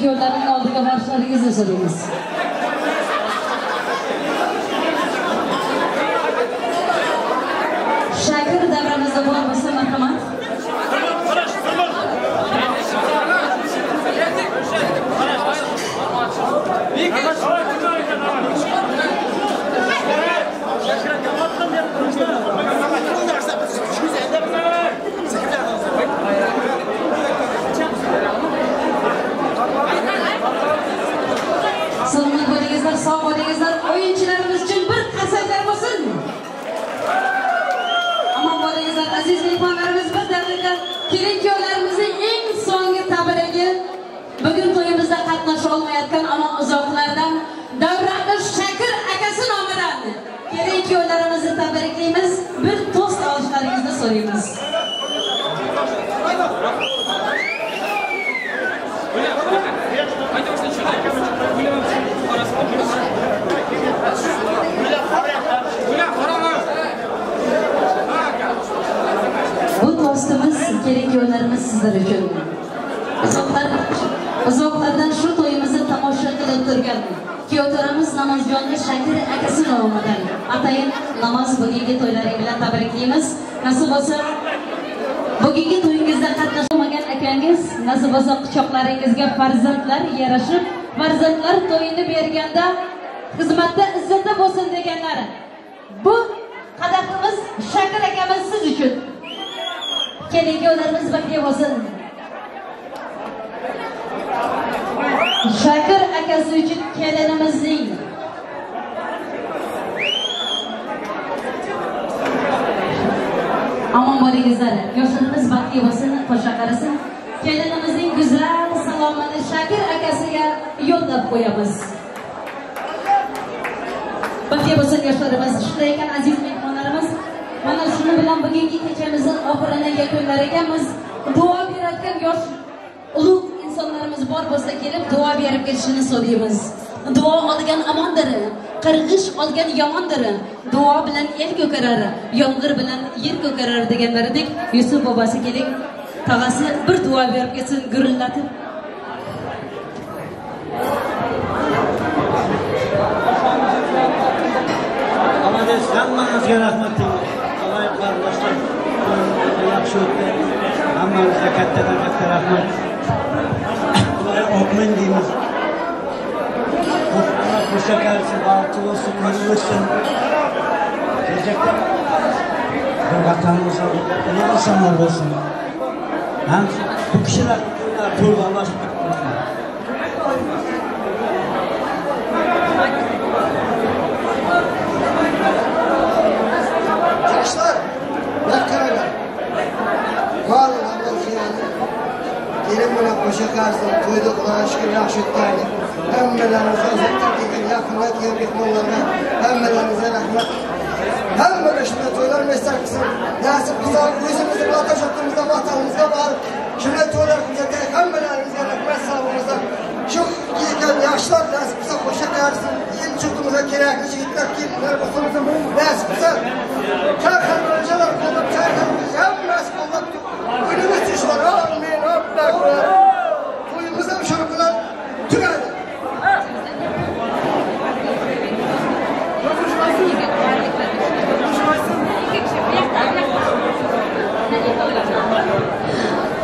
yollarının aldığı marşlarınızı söyleyiniz. Şakir devramızda bulan mısın merhamet? Selamat bolingizlar, sağ bolingizlar. Oyunchilarimiz uchun bir qasamlar bo'lsin. Ammo bolingizlar, aziz mehmonlarimiz, bir daqiqa kelin-kuyovlarimizning eng so'nggi tabrigi bugun to'yimizda qatnasha olmayotgan ammo uzoqlardan Davratli Shakir akasi nomidan kelin-kuyovlarimizni tabriklaymiz. Bir to'st olishlaringizni so'raymiz. Bu dostumuz, kelin-kuyovlarimiz sizlar uchun. Uzoqlardan shu to'yimizni tomosha qilib turgan kuyovlarimiz Namazjonli Shakir akasi nomidan atayin Namaz bugungi to'ylari bilan tabriklaymiz. Nasib bo'lsa bugungi to'yingizda qatnashmagan akangiz, nasib bo'lsa quchoqlaringizga farzandlar yarashib, farzandlar to'yini berganda xizmatda izzatda bo'lsin deganlar. Bu qadahimiz Shakir akamiz siz uchun. Kelin-kuyovlarimiz baxtli bo'lsin. Shakir akasi uchun kelinimizning qilib qo'yamiz. Baxtli bo'lsin yoshlarimiz, shunday ekan aziz mehmonlarimiz, mana shuni bilan bugungi kechamizni oxirini yakunlar ekanmiz. Duo beradigan yosh ulug' insonlarimiz bor bo'lsa kelib duo berib ketishini so'raymiz. Duo olgan amondir, qirg'ish olgan yomondir. Duo bilan el ko'karar, yomg'ir bilan yer ko'karar deganlaridek Yusuf bobosi keling, tog'asi bir duo berib ketsin gurillatib. Amades hammamizga rahmat deymiz. Alloh qarindoshlar yaxshi o'tdi. Hammamizga kattadan katta rahmat. Amin deymiz. Qo'sha kelsin, baxtli bo'lsin, umr o'tsin. Kelajakda bir vatanimiz insonlar bo'lsin. Ham bu kishilar pul almashib Gençler, yakkarlar. Varın Allah'ın yani. Gelin bana koşa karşısın, toyda Allah'a şükür yaxşı ötkerdi. Hemmelerinize özetler dedim, yakınlar diye mehmanlarına, hemmelerinize rahmet. Hemmeler şimdi toylar mesler kısın. Nasip güzel, yüzümüzü ateş attığımızda vatanımızda var. Şimdi toylar güzel, hemmelerinize rahmet sağlığımızda. Çok iyiken yaşlar nasip güzel koşa karşısın. Yeni çıktığımızda kerekli çekitler kimler basımızda nasip güzel. Çarkan önceler kolluk, çarkan hem nasip kolluk. Önümüz düşman, amin, Allah'a. Toyumuzda şarkılar tükendi.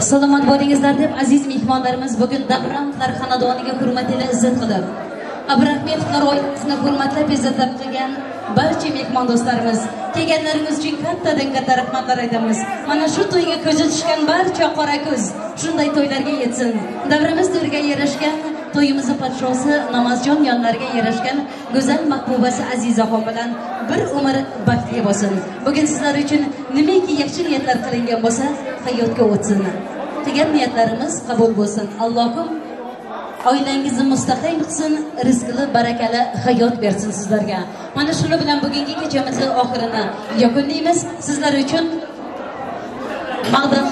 Salomat bo'lingizlar deb aziz mehmonlarimiz bugun Davronlar xonadoniga hurmat ila izzat qilib, Abrahmetlar oilasini hurmatlab izzat qilgan barcha mehmon do'stlarimiz, kelganlaringiz uchun kattadan katta rahmatlar aytamiz. Mana shu to'yga ko'zi tushgan barcha qora ko'z shunday to'ylarga yetsin. Davrimiz to'riga yarashgan to'yimizni podshosi Namazjon yonlariga yarashgan go'zal mahbubasi Azizaxon bilan bir umr baxtli bo'lsin. Bugun sizlar uchun nimaki yaxshi niyatlar qilingan bo'lsa, hayotga o'tsin. Qilgan niyatlarimiz qabul bo'lsin. Allohim oilangizni mustahkam qilsin, rizqli, barakali hayot bersin sizlarga. Mana shuni bilan bugungi kechamizni oxirini yakunlaymiz. Sizlar uchun maqdam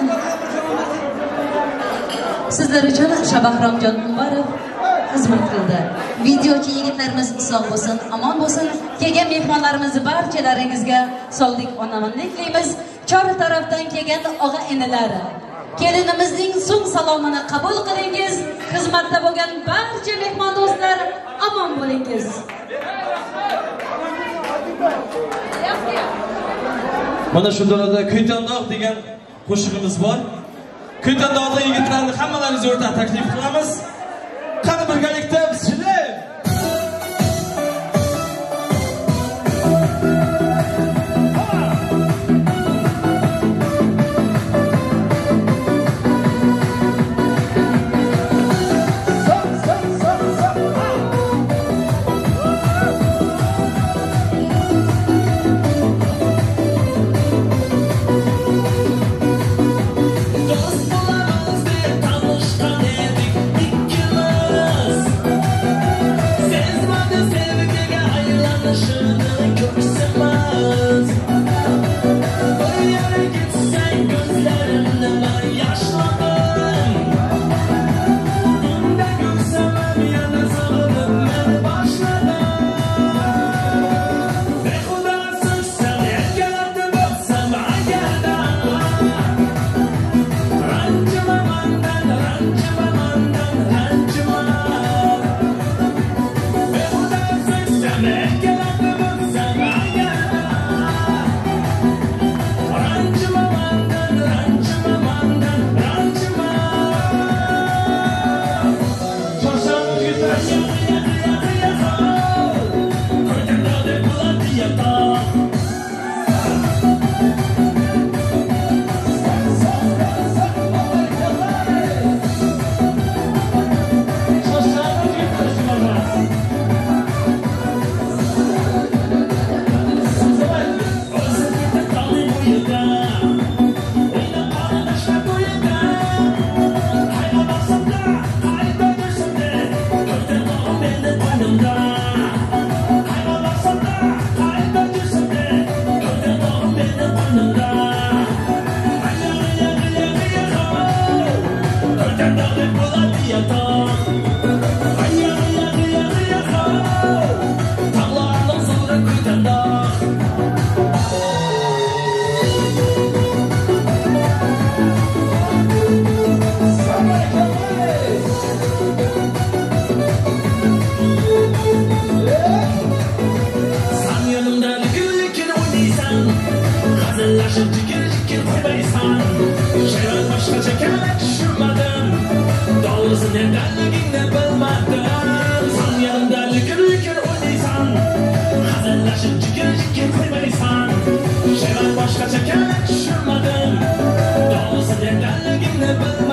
sizlar uchun Shabahromjon Umarov xizmat qildi. Videochi yigitlarimiz sog' bo'lsin, omon bo'lsin. Kelgan mehmonlarimizni barchalaringizga sog'lik, omonlik tilaymiz. Chor tarafdan kelgan og'a-inilar, kelinimizning so'ng salomini qabul qilingiz. Xizmatda bo'lgan barcha mehmon do'stlar omon bo'lingiz. Mana shu dorada Kuytandoq degan qo'shig'imiz bor. Kuytandoqli yigitlarni hammalaringizni o'rtaga taklif qilamiz. Qani birgalikda bismillah. kütendağ Sen yanımda likir oynaysan Hazırlaşıp cikir koymaysan Şeyler başka çekerek düşünmedim Doğrusu nedenliğini bilmedim Sen yanımda likir oynaysan Hazırlaşıp cikir koymaysan Şeyler başka çekerek düşünmedim Doğrusu nedenliğini bilmedim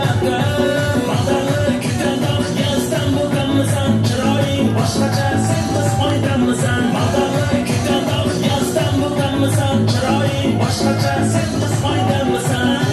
Bağdalı kütendağ yazdan buldanmısan Çırayın başkaca sen kız oydanmısan Bağdalı kütendağ yazdan buldanmısan Çırayın başkaca sen kız oydanmısan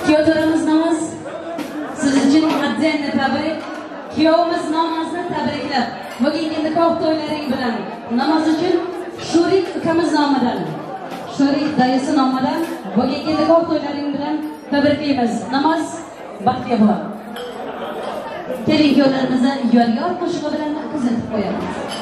Kuyovlarımız Namaz, siz için haddiyenle tabrik, kuyovumuz Namaz'ını tabrikler. Bugün nikah to'ylaring bilan Namaz için Şurik ukamiz nomidan, Şurik dayısı nomidan bugün nikah to'ylaring bilan tabriklaymiz. Namaz baxtga bo'lar. Keling kuyovlarimizni yor qo'shig'i bilan qizitib qo'yamiz.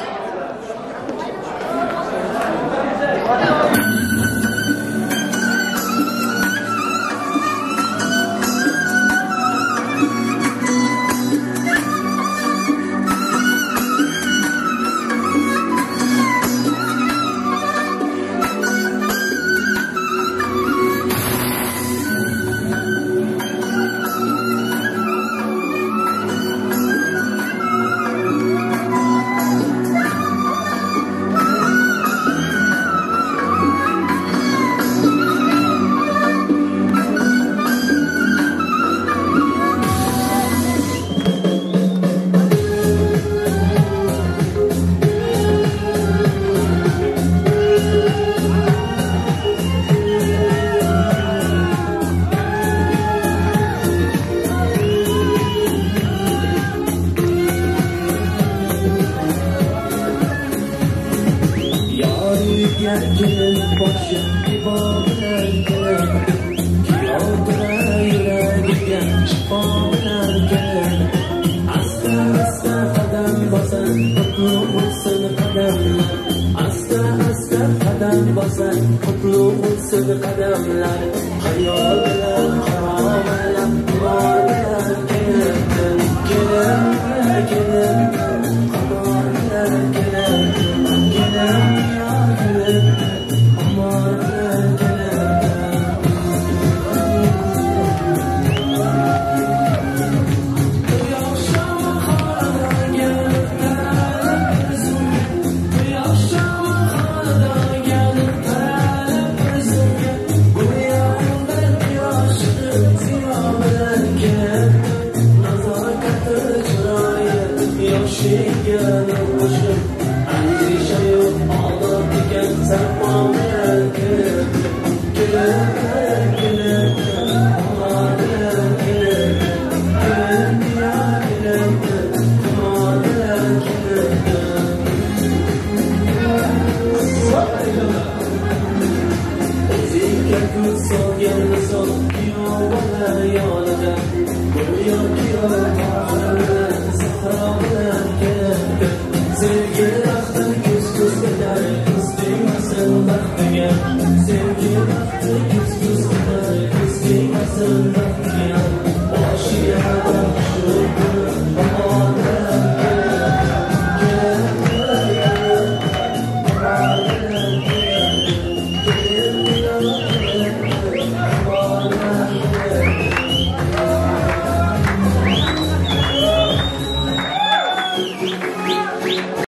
Yerken başım bir bak